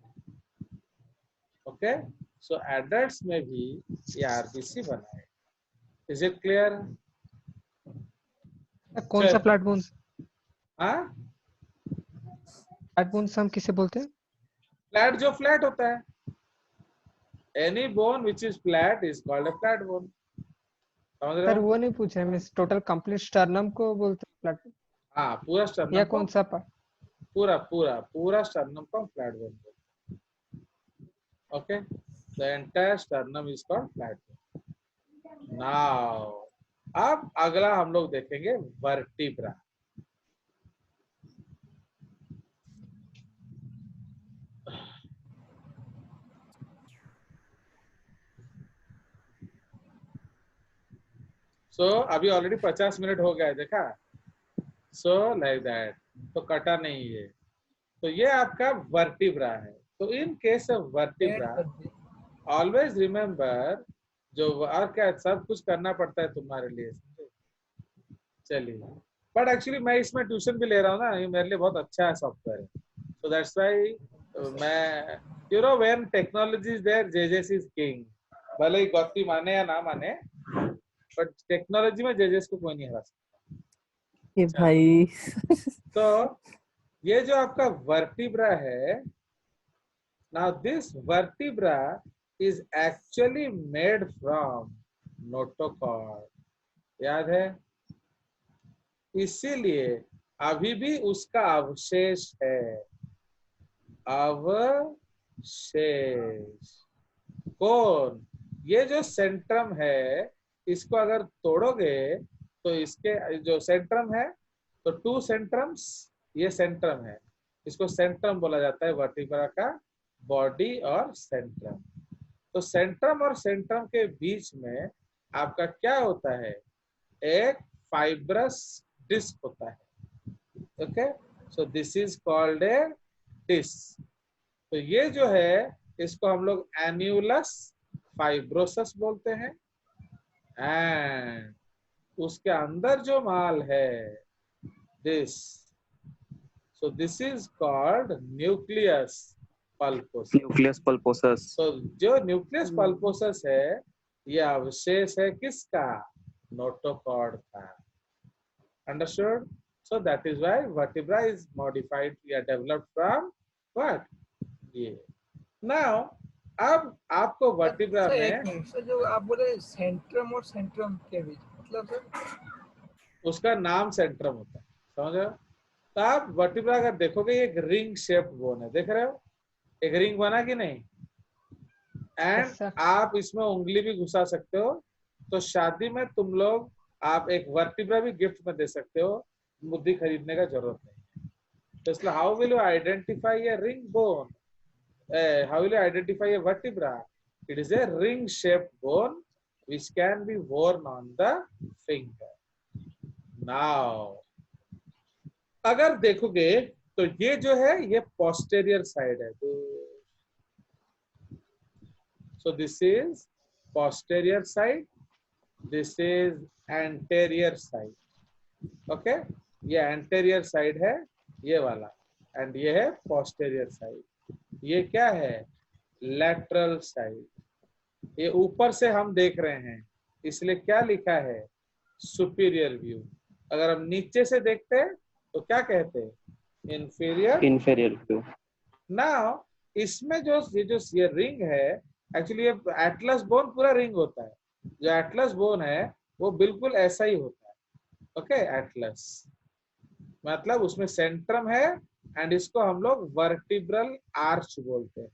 ओके, सो एडल्ट्स में भी ये आरबीसी बनाएगा। Is it clear? कौन सा फ्लैट बोन्स? हाँ, फ्लैट बोन्स हम किसे बोलते हैं? फ्लैट जो फ्लैट होता है, any bone which is flat is called a flat bone. समझ रहे सर हो? वो नहीं पूछ रहे, मैं टोटल कंप्लीट स्टर्नम को बोलते हैं फ्लैट हाँ, पूरा या स्टर्नम को, कौन सा पार्ट? पूरा स्टर्नम को फ्लैट बोन बोलते हैं। Okay, the entire sternum is called flat bone. Now अब अगला हम लोग देखेंगे वर्टिब्रा। सो अभी ऑलरेडी 50 मिनट हो गया है, देखा? सो लाइक दैट, तो कटा नहीं है। तो ये आपका वर्टिब्रा है। तो in case of vertebra add कर दे। ऑलवेज रिमेम्बर, जो और क्या सब कुछ करना पड़ता है तुम्हारे लिए, समझे? चलिए, बट एक्चुअली मैं इसमें ट्यूशन भी ले रहा हूँ ना, ये मेरे लिए बहुत अच्छा है सॉफ्टवेयर है। सो दैट्स व्हाई मैं, you know, when technology is there, JJs is king. भले ही गौती माने या ना माने, बट टेक्नोलॉजी में जेजेस को कोई नहीं हरा सकता। ये भाई तो ये जो आपका वर्टिब्रा है, now this vertebra is actually made from notochord, याद है? इसीलिए अभी भी उसका अवशेष है, अवशेष। कौन? ये जो सेंट्रम है, इसको अगर तोड़ोगे तो इसके जो सेंट्रम है, तो 2 सेंट्रम्स, ये सेंट्रम है, इसको सेंट्रम बोला जाता है वर्टिब्रा का, बॉडी और सेंट्रम। तो सेंट्रम और सेंट्रम के बीच में आपका क्या होता है? एक फाइब्रस डिस्क होता है। Okay, so this is called a disc. तो ये जो है, इसको हम लोग एन्यूलस फाइब्रोसस बोलते हैं। एंड उसके अंदर जो माल है, this, so this is called nucleus pulposus. nucleus pulposus. तो जो न्यूक्लियस पल्पोसस है, ये अवशेष है किसका? नोटोकॉर्ड का। Understood? So that is why vertebra is modified या डेवलप्ड फ्रॉम व्हाट? ये। नाउ अब आपको वर्टिब्रा सर एक में मिनट सर, जो आप बोले सेंट्रम और सेंट्रम के बीच, मतलब सर उसका नाम सेंट्रम होता है, समझ रहे हो? तो आप वर्टिब्रा अगर देखोगे, एक रिंग शेप बोन है, देख रहे हो? एक रिंग बना कि नहीं? And Yes, sir. आप इसमें उंगली भी घुसा सकते हो। तो शादी में तुम लोग, आप एक वर्टिब्रा भी गिफ्ट में दे सकते हो, मुद्दी खरीदने का जरूरत नहीं। तो इसलिए how will you identify a ring bone? How will you identify a vertebra? It is a ring-shaped bone which can be worn on the finger. Now, अगर देखोगे तो ये जो है, ये posterior side है। So this is posterior side, this is anterior side. Okay, ये anterior side है, ये वाला, and ये है posterior side. ये क्या है? Lateral side. ये ऊपर से हम देख रहे हैं, इसलिए क्या लिखा है? Superior view. अगर हम नीचे से देखते हैं तो क्या कहते हैं? Inferior view. नाउ इसमें जो ये रिंग है, एक्चुअली ये एटलस बोन पूरा रिंग होता है। जो एटलस बोन है वो बिल्कुल ऐसा ही होता है। ओके, एटलस मतलब उसमें सेंट्रम है, एंड इसको हम लोग वर्टिब्रल आर्च बोलते हैं।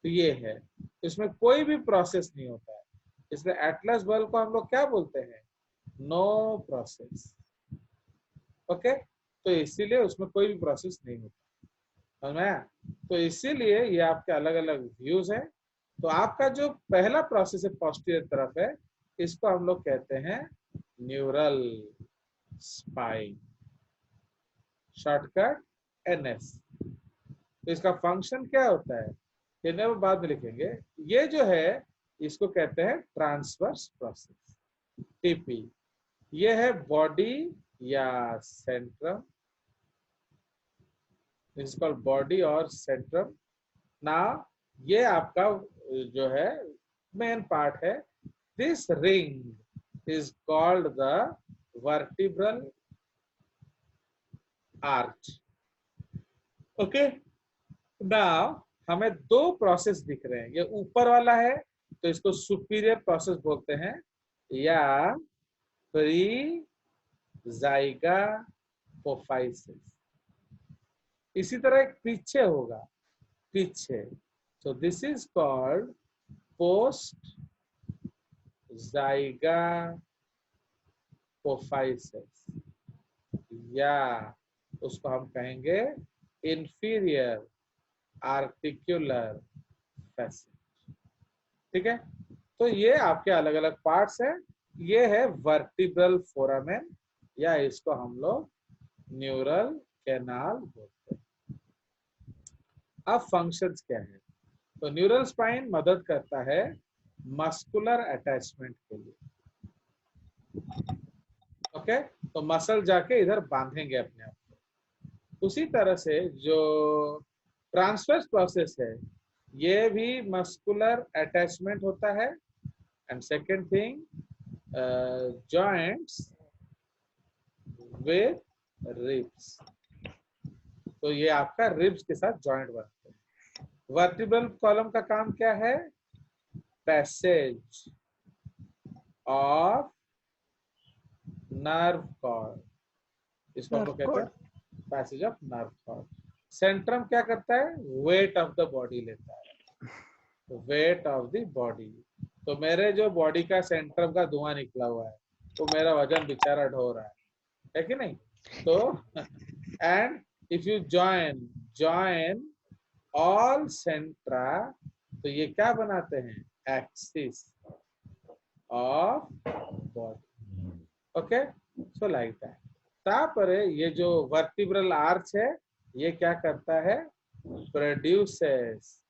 तो ये है, इसमें कोई भी प्रोसेस नहीं होता है, इसलिए एटलस बल को हम लोग क्या बोलते हैं? No process. ओके, तो इसीलिए उसमें कोई भी प्रोसेस नहीं होता, समझ में आया? तो इसीलिए ये आपके अलग अलग व्यूज हैं। तो आपका जो पहला प्रोसेस है पोस्टीरियर तरफ है, इसको हम लोग कहते हैं न्यूरल स्पाइन, शॉर्टकट NS। तो इसका फंक्शन क्या होता है, ये वो बाद में लिखेंगे। ये जो है, इसको कहते हैं ट्रांसवर्स प्रोसेस, TP। ये है बॉडी या Centrum, this is called body और सेंट्रम। ना ये आपका जो है मेन पार्ट है। This ring is called the vertebral arch. Okay, now हमें दो प्रोसेस दिख रहे हैं। ये ऊपर वाला है तो इसको सुपीरियर प्रोसेस बोलते हैं या प्री जाइगोपोफाइसिस। इसी तरह एक पीछे होगा, पीछे। So this is called post zygapophysis या उसको हम कहेंगे इंफीरियर आर्टिकुलर फैसिट। ठीक है, तो ये आपके अलग अलग पार्ट्स हैं। ये है वर्टिब्रल फोरामेन या इसको हम लोग न्यूरल कैनाल बोलते हैं। अब फंक्शंस क्या है? तो न्यूरल स्पाइन मदद करता है मस्कुलर अटैचमेंट के लिए। ओके, तो मसल जाके इधर बांधेंगे अपने आप को। उसी तरह से जो ट्रांसवर्स प्रोसेस है ये भी मस्कुलर अटैचमेंट होता है। And second thing, joints with ribs, तो ये आपका रिब्स के साथ जॉइंट बनते हैं। वर्टिब्रल कॉलम का काम क्या है? पैसेज ऑफ नर्व कॉर्ड, इसको हम लोग कहते हैं passage of nerve cord. Centrum क्या करता है? वेट ऑफ द बॉडी लेता है, वेट ऑफ द बॉडी। तो मेरे जो बॉडी का सेंट्रम का धुआं निकला हुआ है तो मेरा वजन बेचारा ढो रहा है कि नहीं? तो and if you join all centra, तो ये क्या बनाते हैं? Axis of body. Okay, so like that. तापरे ये जो वर्टिब्रल आर्च है ये क्या करता है? Produces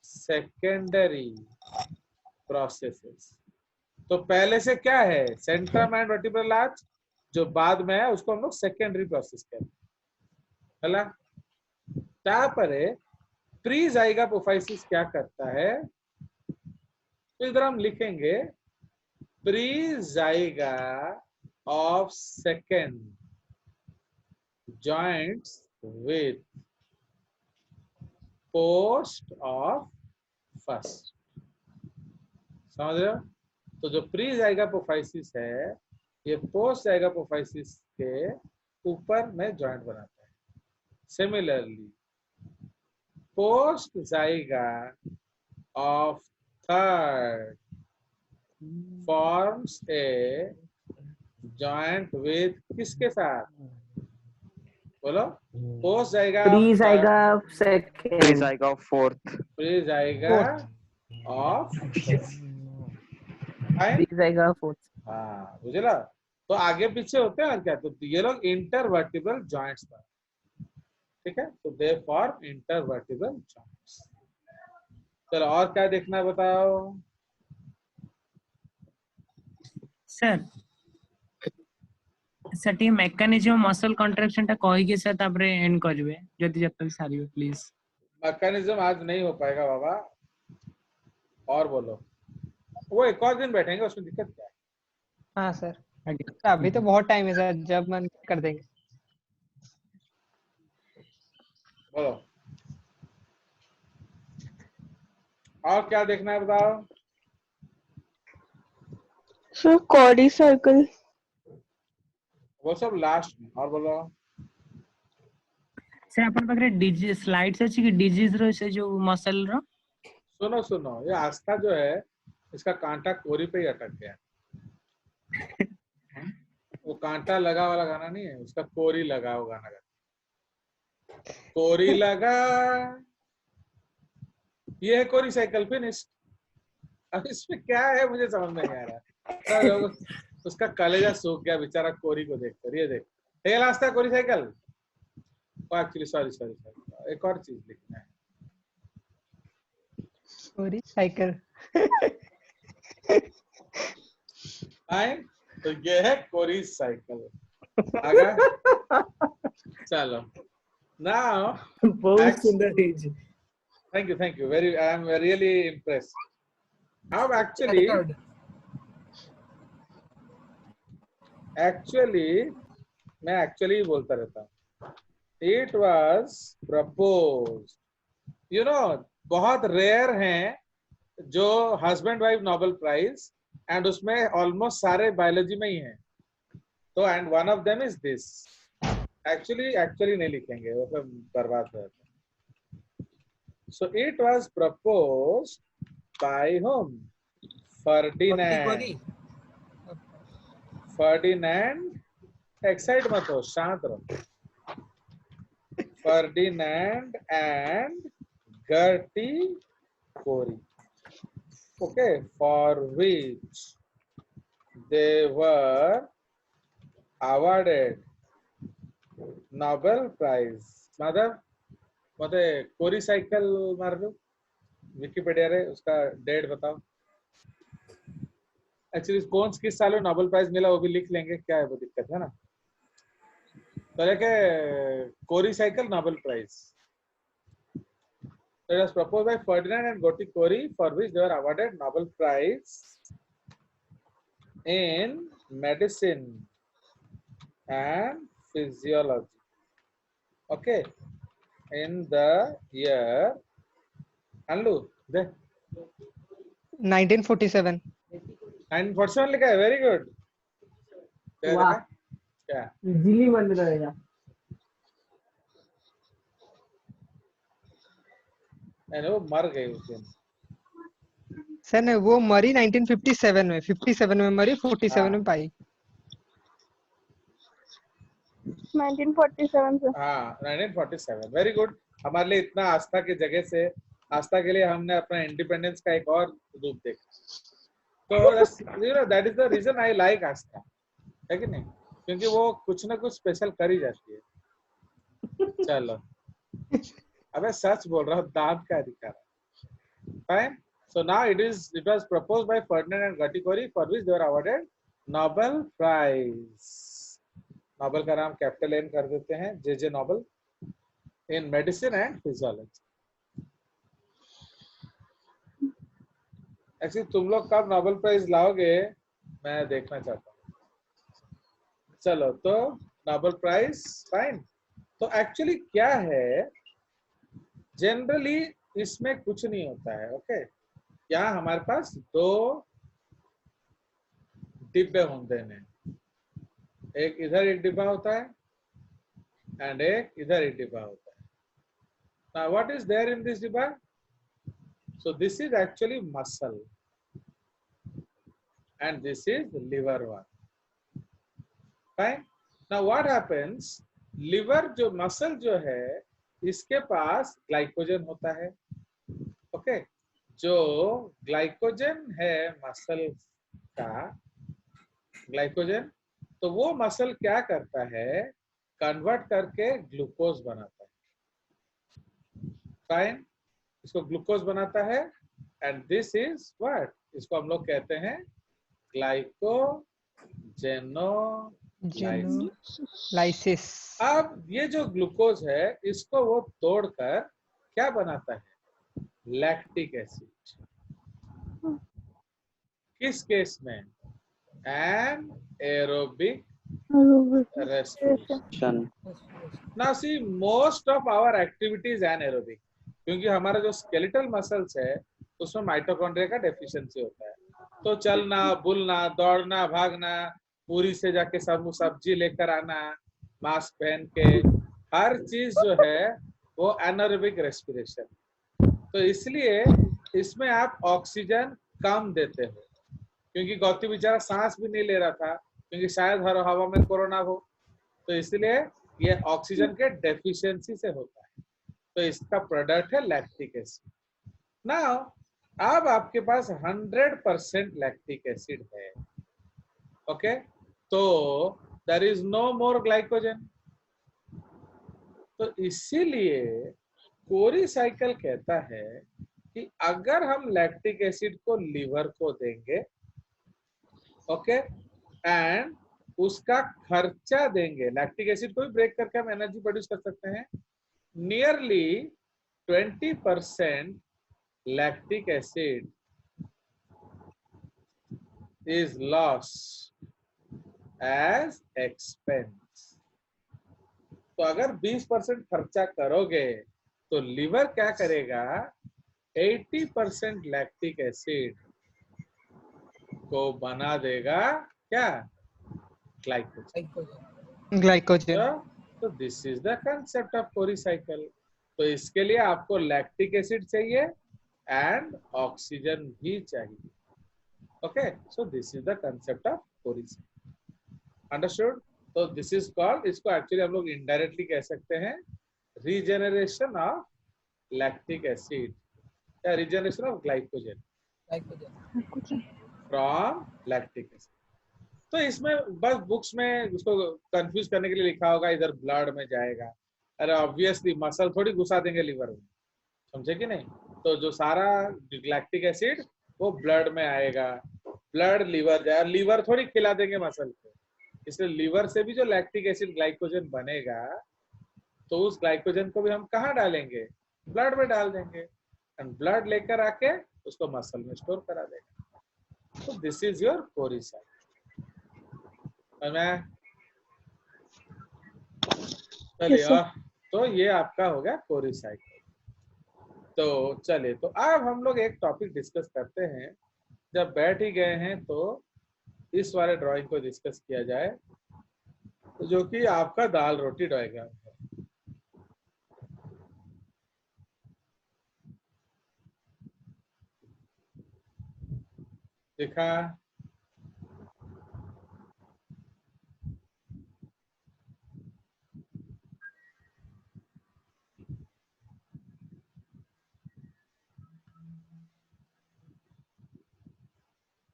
secondary processes. तो पहले से क्या है? सेंट्रम एंड वर्टिब्रल आर्च, जो बाद में है उसको हम लोग सेकेंडरी प्रोसेस कहते हैं। है? तापरे प्री जाइगोपोफाइसिस क्या करता है? तो इधर हम लिखेंगे pre zyga of second joints with post of first। समझ रहे हो? तो जो प्री जाइगोपोफाइसिस है ये पोस्ट जाइगोपोफाइसिस के ऊपर में जॉइंट बनाता है। Similarly post zyga of third forms a joint with किसके साथ? बोलो। Post zyga pre zyga second, Please, I got fourth. Pre zyga of pre zyga fourth. हाँ, बुझला? तो आगे पीछे होते हैं और क्या? तो ये लोग इंटरवर्टिब्रल जॉइंट्स पर, ठीक है? तो दे फॉर्म इंटरवर्टिब्रल जॉइंट्स। चलो और क्या देखना है बताओ। सर सेठी मेकानिज्म मसल कॉन्ट्रैक्शन टा कहि के साथ आपरे एंड करबे जति जत सारी प्लीज। मैकेनिज्म आज नहीं हो पाएगा बाबा, और बोलो। वो एक और दिन बैठेंगे, उसमें दिक्कत क्या है? हाँ सर, अभी तो बहुत टाइम है सर, जब मन कर देंगे। बोलो और क्या देखना है बताओ। Sir Cardi circle. वो सब लास्ट में। और बोलो। सर अपन पकरे डिजी स्लाइड्स अछि कि डिजीज रो से जो मसल रो। सुनो सुनो, ये आस्था जो है इसका कांटा कोरी पे ही अटक गया। वो कांटा लगा वाला गाना नहीं है, उसका कोरी लगा वो गाना गाना। कोरी लगा, ये है कोरी साइकिल फिनिश। अब इसमें क्या है मुझे समझ में नहीं आ रहा। उसका कलेजा सूख गया बेचारा कोरी को देखकर। ये देख, ये लास्ट था कोरी साइकिल। एक्चुअली सॉरी, एक और चीज लिखना है। कोरी साइकिल। आए तो ये है कोरी साइकिल। आगे चलो, Now, बहुत Act- सुंदर है जी। thank you, thank you. Very, I am really impressed. अब actually मैं actually बोलता रहता हूँ. It was proposed. You know, बहुत rare हैं जो husband wife Nobel Prize and उसमें almost सारे biology में ही हैं. तो and one of them is this. Actually नहीं लिखेंगे, वो फिर बर्बाद हो जाता है. So it was proposed by whom? Ferdinand. Ferdinand, excite मत हो, शांत रहो. Ferdinand and Gerty Cori. Okay, for which they were awarded Nobel Prize. मतलब कोरी साइकिल मार लो, विकिपीडिया रे उसका डेट बताओ. एक्चुअली कौन किस साल में नोबेल प्राइज मिला वो भी लिख लेंगे, क्या है वो दिक्कत है ना. तो लेके Cori cycle Nobel prize. It was proposed by Ferdinand and Gerty Cori, for which they were awarded Nobel Prize in medicine and physiology. Okay, in the year, Anlu, 1947. 1947 लिखा है, very good. क्या वाह, लिखा? क्या? इजीली बन रहेगा। वो मर गए उस दिन. सर ने वो मरी 1957 में, 57 में मरी, 47 में पाई. 1947 से। हाँ 1947. Very good. हमारे लिए इतना आस्था की जगह से, आस्था के लिए हमने अपना इंडिपेंडेंस का एक और रूप देखा. तो that is the reason I like Aastha, है कि नहीं? क्योंकि वो कुछ ना कुछ स्पेशल कर ही जाती है. चलो, अबे सच बोल रहा हूँ, दांत का अधिकार है. Fine. So now it was proposed by Ferdinand and Gerty Cori, for which they were awarded Nobel Prize. Nobel का नाम कैपिटल एन कर देते हैं, जे Nobel, in medicine and physiology. Actually तुम लोग कब नोबेल प्राइज लाओगे मैं देखना चाहता हूँ. चलो, तो नोबेल प्राइज फाइन. तो एक्चुअली क्या है, जनरली इसमें कुछ नहीं होता है. ओके, यहाँ हमारे पास दो डिब्बे होते हैं. एक इधर एक डिब्बा होता है एंड एक इधर एक डिब्बा होता है. Now what is there in this डिब्बा? So this is actually muscle and this is liver one. Fine. Now what happens? liver जो muscle जो है इसके पास ग्लाइकोजन होता है. ओके, जो ग्लाइकोजन है मसल का, ग्लाइकोजन, तो वो मसल क्या करता है, कन्वर्ट करके ग्लूकोज बनाता है. फाइन. इसको ग्लूकोज बनाता है एंड दिस इज व्हाट, इसको हम लोग कहते हैं लाइसिस. अब ये जो ग्लूकोज है इसको वो तोड़कर क्या बनाता है, लैक्टिक एसिड. किस केस में? Anaerobic respiration. Now see, most of our activity is anaerobic, क्योंकि हमारा जो स्केलेटल मसल्स है उसमें माइटोकॉन्ड्रिया का डेफिशिएंसी होता है. तो चलना, बुलना, दौड़ना, भागना, पूरी से जाके सब्जी लेकर आना, मास्क पहन के, हर चीज जो है वो एनारोबिक रेस्पिरेशन. तो इसलिए इसमें आप ऑक्सीजन कम देते हो, क्योंकि गौती बेचारा सांस भी नहीं ले रहा था क्योंकि शायद हर हवा में कोरोना हो. तो इसलिए ये ऑक्सीजन के डेफिशिएंसी से होता है. तो इसका प्रोडक्ट है लैक्टिक एसिड. नाउ अब आपके पास 100% लैक्टिक एसिड है. ओके, तो there is no more glycogen. तो इसीलिए कोरी साइकिल कहता है कि अगर हम लैक्टिक एसिड को लीवर को देंगे, ओके, एंड उसका खर्चा देंगे, लैक्टिक एसिड को भी ब्रेक करके हम एनर्जी प्रोड्यूस कर सकते हैं, nearly 20% lactic acid is lost as expense. तो अगर 20% खर्चा करोगे तो लिवर क्या करेगा, 80% लैक्टिक एसिड को बना देगा क्या, ग्लाइकोजन। ग्लाइकोजन। तो this is the concept of Cori cycle. तो इसके लिए आपको लैक्टिक एसिड चाहिए एंड ऑक्सीजन भी चाहिए। Okay, so this is the concept of Cori cycle, understood. तो दिस इज कॉल्ड, इसको एक्चुअली हम लोग इनडायरेक्टली कह सकते हैं रीजेनरेशन ऑफ लैक्टिक एसिड या regeneration of glycogen from lactic acid. तो इसमें बस बुक्स में उसको कंफ्यूज करने के लिए लिखा होगा इधर ब्लड में जाएगा। अरे ऑब्वियसली मसल थोड़ी घुसा देंगे लिवर में, समझे कि नहीं। तो जो सारा लैक्टिक एसिड वो ब्लड में आएगा, ब्लड लिवर जाए, लिवर थोड़ी खिला देंगे मसल को। इसलिए लिवर से भी जो लैक्टिक एसिड ग्लाइकोजन बनेगा तो उस ग्लाइकोजन को भी हम कहाँ डालेंगे, ब्लड में डाल देंगे एंड ब्लड लेकर आके उसको मसल में स्टोर करा देगा। तो this is your Cori cycle. चलिए, तो ये आपका हो गया कोरी साइकिल। तो चलिए, तो अब हम लोग एक टॉपिक डिस्कस करते हैं। जब बैठ ही गए हैं तो इस वाले ड्राइंग को डिस्कस किया जाए, तो जो कि आपका दाल रोटी डायग्राम है। देखा,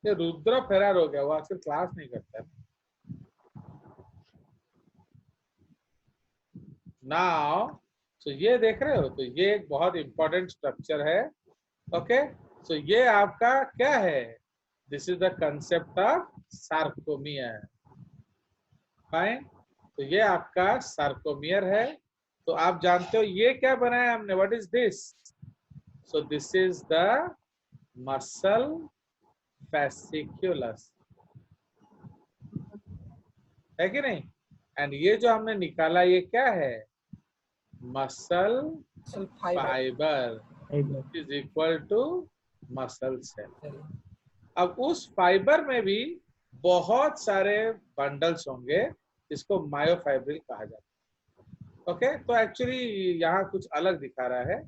ये रुद्र फरार हो गया, वो आजकल क्लास नहीं करता है। नाउ सो ये देख रहे हो, तो ये एक बहुत इंपॉर्टेंट स्ट्रक्चर है। ओके, सो ये आपका क्या है, this is the concept of sarcomere. Fine, तो ये आपका सार्कोमियर है। तो आप जानते हो ये क्या बनाया हमने, what is this, so this is the muscle fasciculus, है कि नहीं। एंड ये जो हमने निकाला ये क्या है, muscle fibre is equal to muscle cell. अब उस फाइबर में भी बहुत सारे बंडल्स होंगे, इसको मायोफाइब्रिल कहा जाता है। ओके, तो एक्चुअली यहाँ कुछ अलग दिखा रहा है,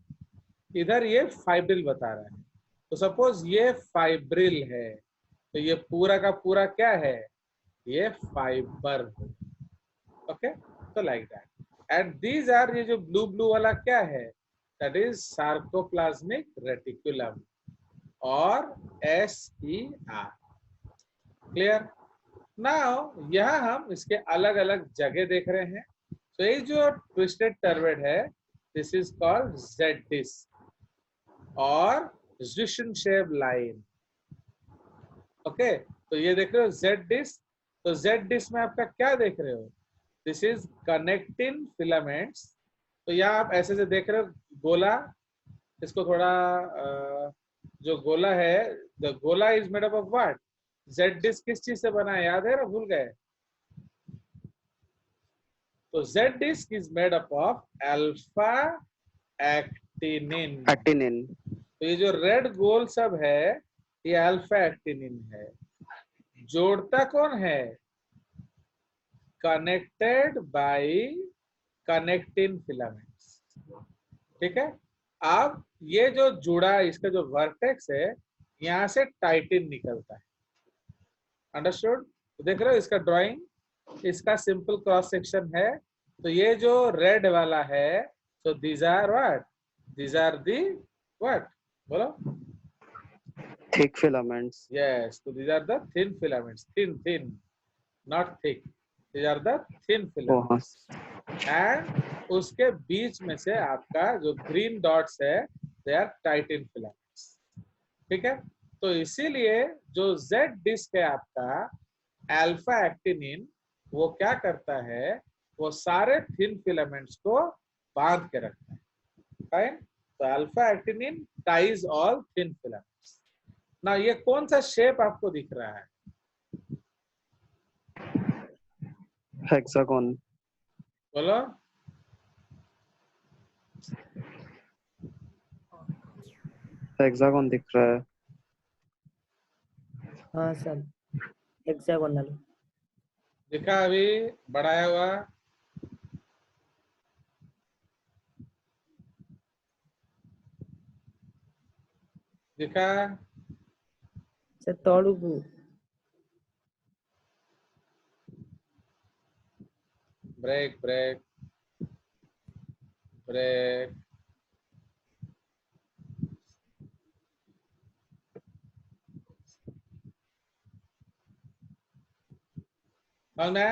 इधर ये फाइब्रिल बता रहा है। तो सपोज ये फाइब्रिल है, तो ये पूरा का पूरा क्या है, ये फाइबर। ओके, तो like that. And these are, ये जो ब्लू ब्लू वाला क्या है, दैट इज सार्कोप्लाज्मिक रेटिकुलम और SER। क्लियर। नाउ यहाँ हम इसके अलग अलग जगह देख रहे हैं। तो ये जो ट्विस्टेड टर्वेड है, this is called Z disc और Zwischenscheibe शेप लाइन। ओके, तो ये देख रहे हो Z डिस्क। तो Z डिस्क में आपका क्या देख रहे हो, दिस इज कनेक्टिन फिलामेंट्स। तो यहाँ आप ऐसे से देख रहे हो गोला, इसको थोड़ा जो गोला है, द गोला is made up of what, Z disc किस चीज से बना है, याद है ना, भूल गए। तो Z disc is made up of alpha actinin. तो ये जो रेड गोल सब है, ये अल्फा एक्टिनिन है। जोड़ता कौन है, कनेक्टेड बाय कनेक्टिन फिलामेंट्स। ठीक है। अब ये जो जुड़ा, इसका जो वर्टेक्स है, यहाँ से टाइटिन निकलता है। अंडरस्टूड। देख रहे हो इसका ड्राइंग, इसका सिंपल क्रॉस सेक्शन है। तो ये जो रेड वाला है, so these are what, these are the what, बोलो, thick filaments. yes, so these are the thin filaments, thin, not thick, these are the thin filaments। and उसके बीच में से आपका जो ग्रीन डॉट्स है, they are titin filaments। ठीक है। तो इसीलिए जो Z डिस्क है आपका, अल्फा एक्टिनिन, वो क्या करता है, वो सारे थिन फिलामेंट्स को बांध के रखता है। फाइन, तो alpha actinin ties all thin filaments. ना ये कौन सा शेप आपको दिख रहा है? हेक्सागोन। बोलो। हेक्सागोन दिख रहा है। हाँ सर, हेक्सागोनल। दिखा अभी बढ़ाया हुआ? दिखा? सर तळुगु ब्रेक ब्रेक ब्रेक। ना,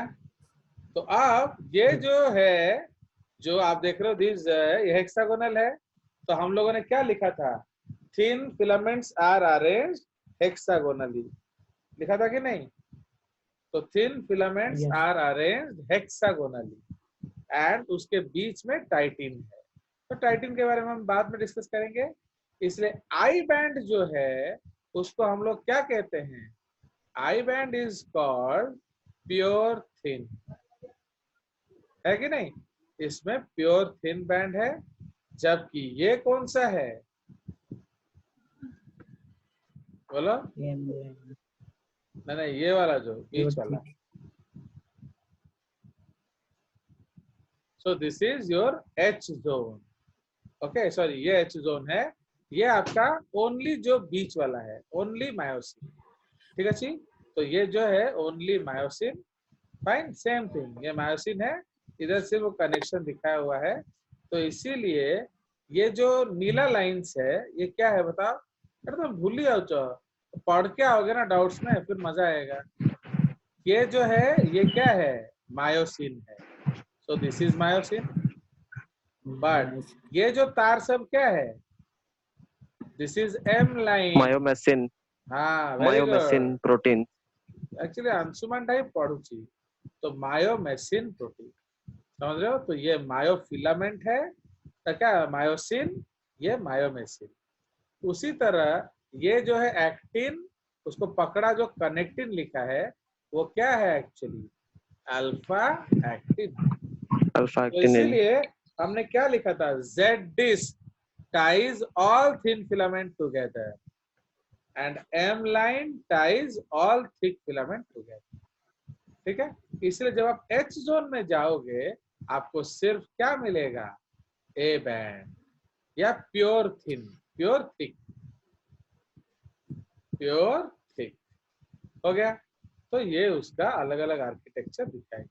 तो आप ये जो है, जो आप देख रहे हो दिस ये हेक्सागोनल है। तो हम लोगों ने क्या लिखा था? Thin filaments are arranged hexagonally, लिखा था कि नहीं? तो thin filaments Yes. Are arranged hexagonally and उसके बीच में टाइटिन है। तो टाइटिन के बारे में हम बाद में डिस्कस करेंगे। इसलिए आई बैंड जो है उसको हम लोग क्या कहते हैं? I band is called pure thin, है कि नहीं? इसमें प्योर थिन बैंड है। जबकि ये कौन सा है? बोलो। नहीं, ये वाला जो बीच वाला। सो this is your H zone. Okay, sorry, ये एच जोन है। ये आपका ओनली जो बीच वाला है, ओनली मायोसिन। ठीक है जी? तो ये जो है only myosin. Fine, same thing, ये मायोसिन है। इधर से वो कनेक्शन दिखाया हुआ है। तो इसीलिए ये जो नीला लाइंस है ये क्या है बताओ? अरे तुम भूल ही जाओ, पढ़ के आओगे ना डाउट्स में, फिर मजा आएगा। ये जो है ये क्या है? मायोसिन है। So this is myosin. But ये जो तार सब क्या है? This is M line. Myomesin. हाँ, very myomesin good. Protein. Actually Anshuman type पढ़ुची। तो मायोमेसिन प्रोटीन, समझ रहे हो? तो ये मायोफिलामेंट है, तो क्या मायोसिन, ये मायोमेसिन। उसी तरह ये जो है एक्टिन, उसको पकड़ा जो कनेक्टिन लिखा है वो क्या है एक्चुअली? Alpha actin. अल्फा तो एक्टिनिन। इसीलिए हमने क्या लिखा था? Z disc ties all thin filament together and M line ties all thick filament together. ठीक है? इसलिए जब आप एच जोन में जाओगे आपको सिर्फ क्या मिलेगा? ए बैंड या pure thin, pure thick, pure thick. हो गया? तो ये उसका अलग अलग आर्किटेक्चर दिखाएगा।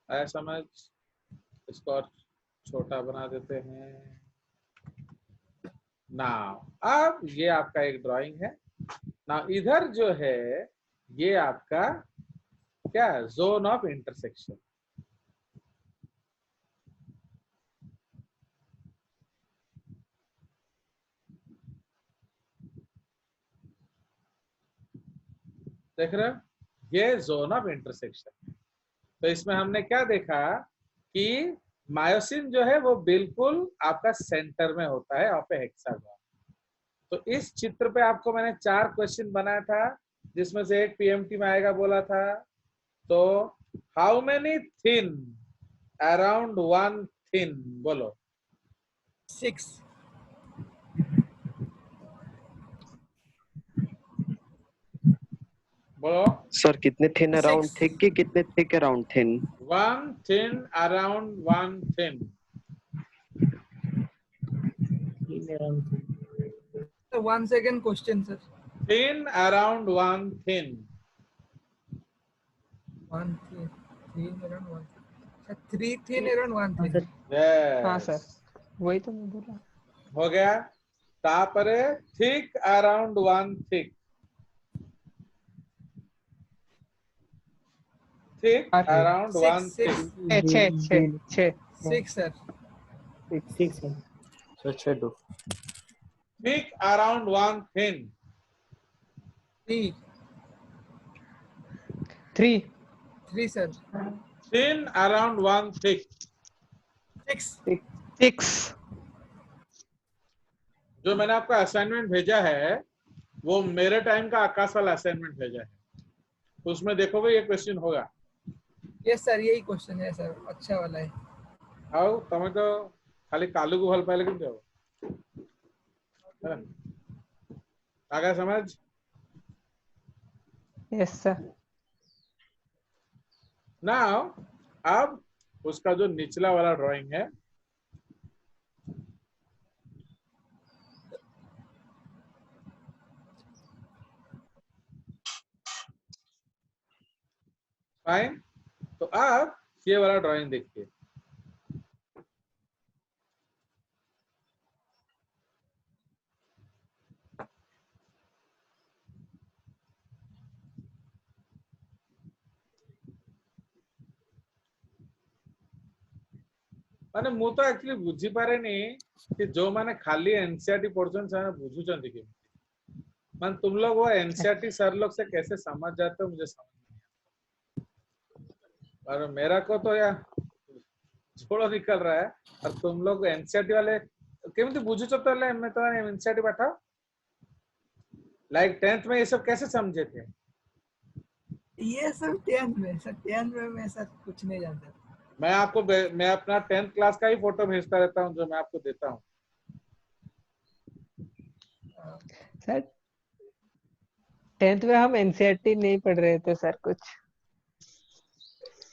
आया समझ? इसको और छोटा बना देते हैं। नाउ अब ये आपका एक ड्राइंग है। नाउ इधर जो है ये आपका क्या है? Zone of intersection. देख रहे हो? ये जोन ऑफ इंटरसेक्शन। तो इसमें हमने क्या देखा कि मायोसिन जो है वो बिल्कुल आपका सेंटर में होता है ऑफ ए हेक्सागोन। तो इस चित्र पे आपको मैंने 4 क्वेश्चन बनाया था, जिसमें से एक पीएमटी में आएगा बोला था। तो how many thin around one thin? बोलो। 6। बोलो। सर कितने थिन अराउंड 6। थिक की कितने thick around thin? One thin around one thin. One second question, sir. Thin around one thin. One thin, thin around one. Sir, 3 thin around one thin. हाँ yes, sir, वही तो मैं बोला। हो गया। तापरे thick around one thick. Thick अरे, around one Six. Thick. छः 6, sir. 6 है। Thick around one thin. 3. 3 3 sir. thin around 1 thick. 6 6 जो मैंने आपका असाइनमेंट भेजा है वो मेरे टाइम का आकाश वाला असाइनमेंट भेजा है, उसमें देखोगे ये क्वेश्चन होगा। यस सर, यही क्वेश्चन है सर, अच्छा वाला है। आओ तमें तो खाली कालू को भल पाइले कि आगे समझ। Yes sir. नाउ अब उसका जो निचला वाला ड्राइंग है, फाइन, तो आप ये वाला ड्राइंग देखिए। माने मु तो एक्चुअली बुझी पारे नहीं कि जो माने खाली एनसीईआरटी पढ़छन से बुझुचंती कि मान तुम लोग वो एनसीईआरटी सर लोग से कैसे समझ जाते हो मुझे समझ नहीं आता। और मेरा को तो यार झोड़ो निकल रहा है और तुम लोग एनसीईआरटी वाले केमती बुझुच तो ले मैं तो एनसीईआरटी बैठा लाइक 10th में ये सब कैसे समझे थे? ये सब 10th में सर, 10th में मैं सर कुछ नहीं जानता। मैं अपना 10th क्लास का ही फोटो भेजता रहता हूँ जो मैं आपको देता हूँ। सर 10th में हम एनसीईआरटी नहीं पढ़ रहे थे सर कुछ।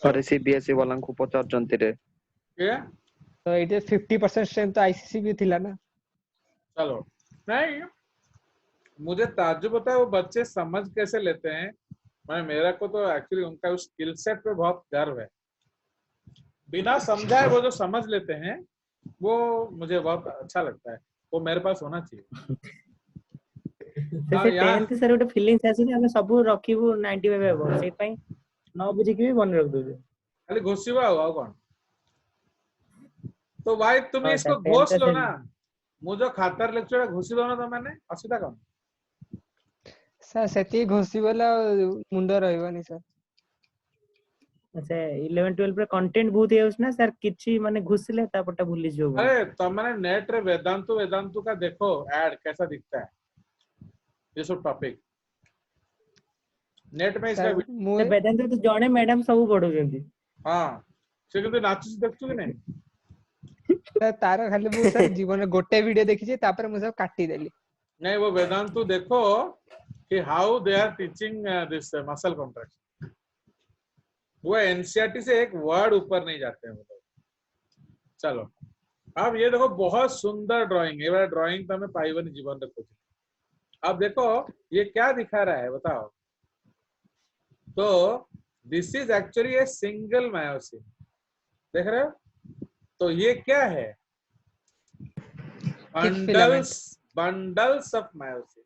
अरे सीबीएसई वाला को पचार जंती रे क्या तो इट इज 50% स्ट्रेंथ तो आईसीसी भी थिला ना। चलो नहीं, मुझे ताज्जुब होता है वो बच्चे समझ कैसे लेते हैं। मैं मेरा को तो एक्चुअली उनका उस स्किल सेट पे बहुत गर्व है। बिना समझाए वो जो समझ लेते हैं वो मुझे बहुत अच्छा लगता है, वो मेरे पास होना चाहिए। से 10th सर ଗୋଟେ ଫିଲିଂସ୍ ଆସି ଆମେ ସବୁ ରଖିବୁ 95 ଏबୋ ସେଇ ପାଇଁ ନ ବୁଝିକି ବି ମନେ ରଖି ଦଉଛୁ खाली घोषिबा आओ कौन। तो भाई तुम हाँ, इसको सर, घोष 10th लो से ना, मुझे खातर लेक्चर घोषि दो ना तो मैंने असुविधा कौन। सर सेती घोषी वाला मुंडा रहइबनी सर। अच्छा 11 12 रे कंटेंट बहुत है ना सर, किछि माने घुसले तापटा भूली जो। अरे तुम मैंने नेट रे वेदांतु का देखो ऐड कैसा दिखता है, ये सब टॉपिक नेट में इसका सर मु से वेदांत तो जणे मैडम सब पढौजंती। हाँ से किंतु नाचुस देखछु कि नहीं? सर तार खाली मु सर जीवन में गोटे वीडियो देखि छी तापर मु सब काटी देली। नहीं वो वेदांतु देखो कि how they are teaching this muscle contraction. वो एनसीईआरटी से एक वर्ड ऊपर नहीं जाते हैं वो लोग। चलो अब ये देखो बहुत सुंदर ड्राइंग है, ये ड्राइंग तो हमें पाइबनी जीवन रखो। अब देखो ये क्या दिखा रहा है बताओ। तो this is actually a single myosin, देख रहे हो? तो ये क्या है? Bundles of myosin.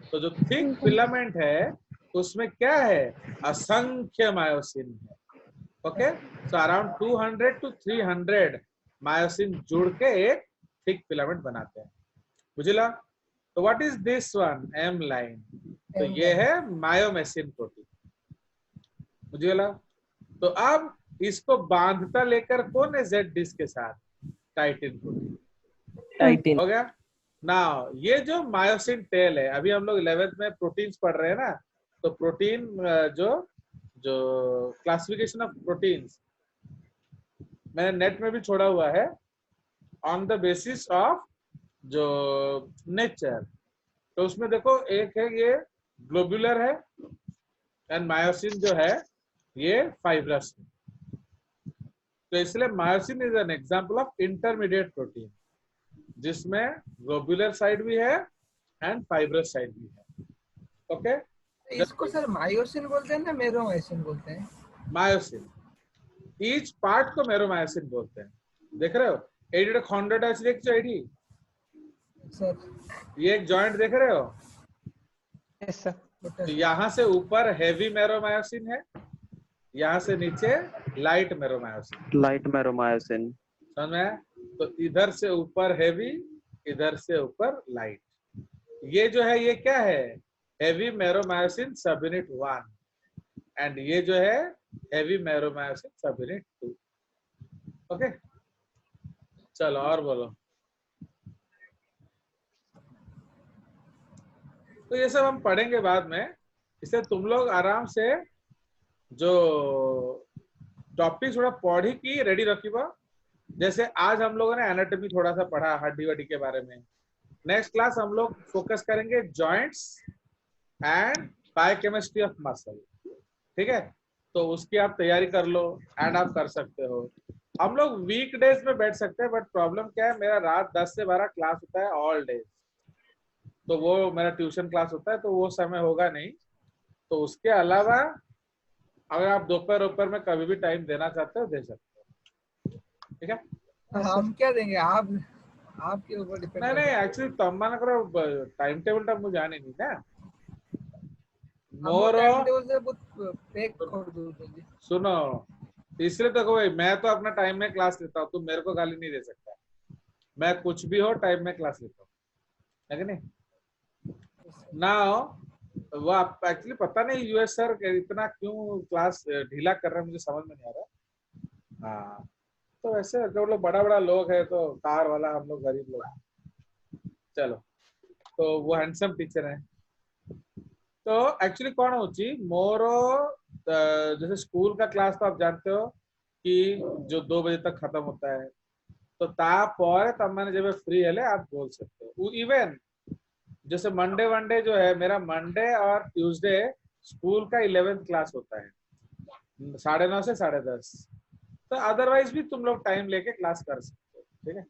तो जो थिक फिलामेंट है उसमें क्या है? असंख्य मायोसिन है। Okay, so around 200 to 300 myosin जुड़ के एक थिक फिलामेंट बनाते हैं। बुझला? तो what is this one? M line. तो ये है मायोमेसिन प्रोटीन। बुझला? तो अब इसको बांधता लेकर कौन है जेड डिस्क के साथ? Title protein. टाइटिन हो गया ना। ये जो मायोसिन टेल है, अभी हम लोग 11th में प्रोटीन्स पढ़ रहे हैं ना, तो प्रोटीन जो जो क्लासिफिकेशन ऑफ प्रोटीन्स मैंने नेट में भी छोड़ा हुआ है ऑन द बेसिस ऑफ जो नेचर। तो उसमें देखो एक है ये ग्लोबुलर है एंड मायोसिन जो है ये फाइब्रस है। तो इसलिए myosin is an example of intermediate protein जिसमें ग्लोबुलर साइड भी है एंड फाइब्रस साइड भी है। ओके, इसको सर मायोसिन बोलते हैं ना मेरोमायोसिन बोलते हैं? मायोसिन ईच पार्ट को मेरोमायोसिन बोलते हैं। देख रहे हो एडी खंडटा আছে দেখছো এডি सर? ये एक जॉइंट देख रहे हो? Yes sir. तो यहाँ से ऊपर हेवी मेरोमायोसिन है, यहाँ से नीचे लाइट मेरोमायोसिन। लाइट मेरोमायोसिन समझ में? तो इधर से ऊपर हेवी, इधर से ऊपर लाइट। ये जो है ये क्या है? हेवी मेरोमायोसिन सब यूनिट 1 एंड ये जो है हेवी मैरोमायोसिन सब यूनिट 2। ओके, चलो और बोलो। तो ये सब हम पढ़ेंगे बाद में, इससे तुम लोग आराम से जो टॉपिक थोड़ा पढ़ी की रेडी रखिबा। जैसे आज हम लोगों ने एनाटॉमी थोड़ा सा पढ़ा हड्डी वड्डी के बारे में। नेक्स्ट क्लास हम लोग फोकस करेंगे joints and biochemistry of muscle. ठीक है, तो उसकी आप तैयारी कर लो एंड आप कर सकते हो। हम लोग वीकडेज में बैठ सकते हैं, बट प्रॉब्लम क्या है, मेरा रात 10 से 12 क्लास होता है ऑल डेज, तो वो मेरा ट्यूशन क्लास होता है, तो वो समय होगा नहीं। तो उसके अलावा अगर आप दोपहर में कभी भी टाइम देना चाहते हो दे सकते हो। ठीक है, हम क्या देंगे, आप आपके ऊपर डिपेंड नहीं नहीं एक्चुअली तम्मा ना टाइम टेबल मुझे जाने नहीं ना मोर से बहुत पैक कर दो जल्दी। सुनो, इसलिए तो भाई मैं तो अपना टाइम में क्लास लेता हूँ, तुम मेरे को गाली नहीं दे सकता। मैं कुछ भी हो टाइम में क्लास लेता हूँ, है कि नहीं ना। वो आप एक्चुअली पता नहीं यूएस सर इतना क्यों क्लास ढीला कर रहे हैं, मुझे समझ में नहीं आ रहा। हाँ, तो वैसे जो लोग बड़ा बड़ा लोग है तो कार वाला, हम लोग गरीब लोग। चलो, तो वो हैंडसम टीचर है। तो एक्चुअली कौन होची मोरो जैसे स्कूल का क्लास तो आप जानते हो कि जो 2 बजे तक खत्म होता है, तो तापर तब मैंने जब फ्री है आप बोल सकते हो। इवन जैसे मंडे वनडे जो है मेरा, मंडे और ट्यूसडे स्कूल का 11th क्लास होता है 9:30 से 10:30। तो अदरवाइज भी तुम लोग टाइम लेके क्लास कर सकते हो। ठीक है,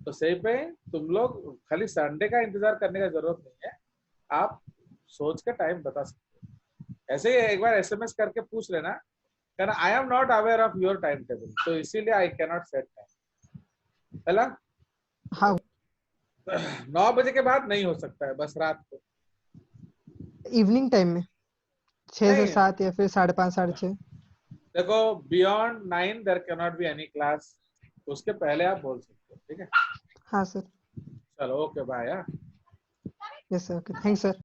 तो सही पे तुम लोग खाली संडे का इंतजार करने का जरूरत नहीं है, आप सोच के टाइम बता सकते हो। ऐसे ही एक बार SMS करके पूछ लेना, कहना I am not aware of your time table, तो इसीलिए I can not set time. पहला हाँ 9 बजे के बाद नहीं हो सकता है, बस रात को। इवनिंग टाइम में 6 से नहीं 7 या फिर 5:30 6:30। देखो, beyond 9 there can not be any class, उसके पहले आप बोल सकते हो। ठीक है, हाँ सर, चलो okay bye. Yes sir, okay, thanks sir.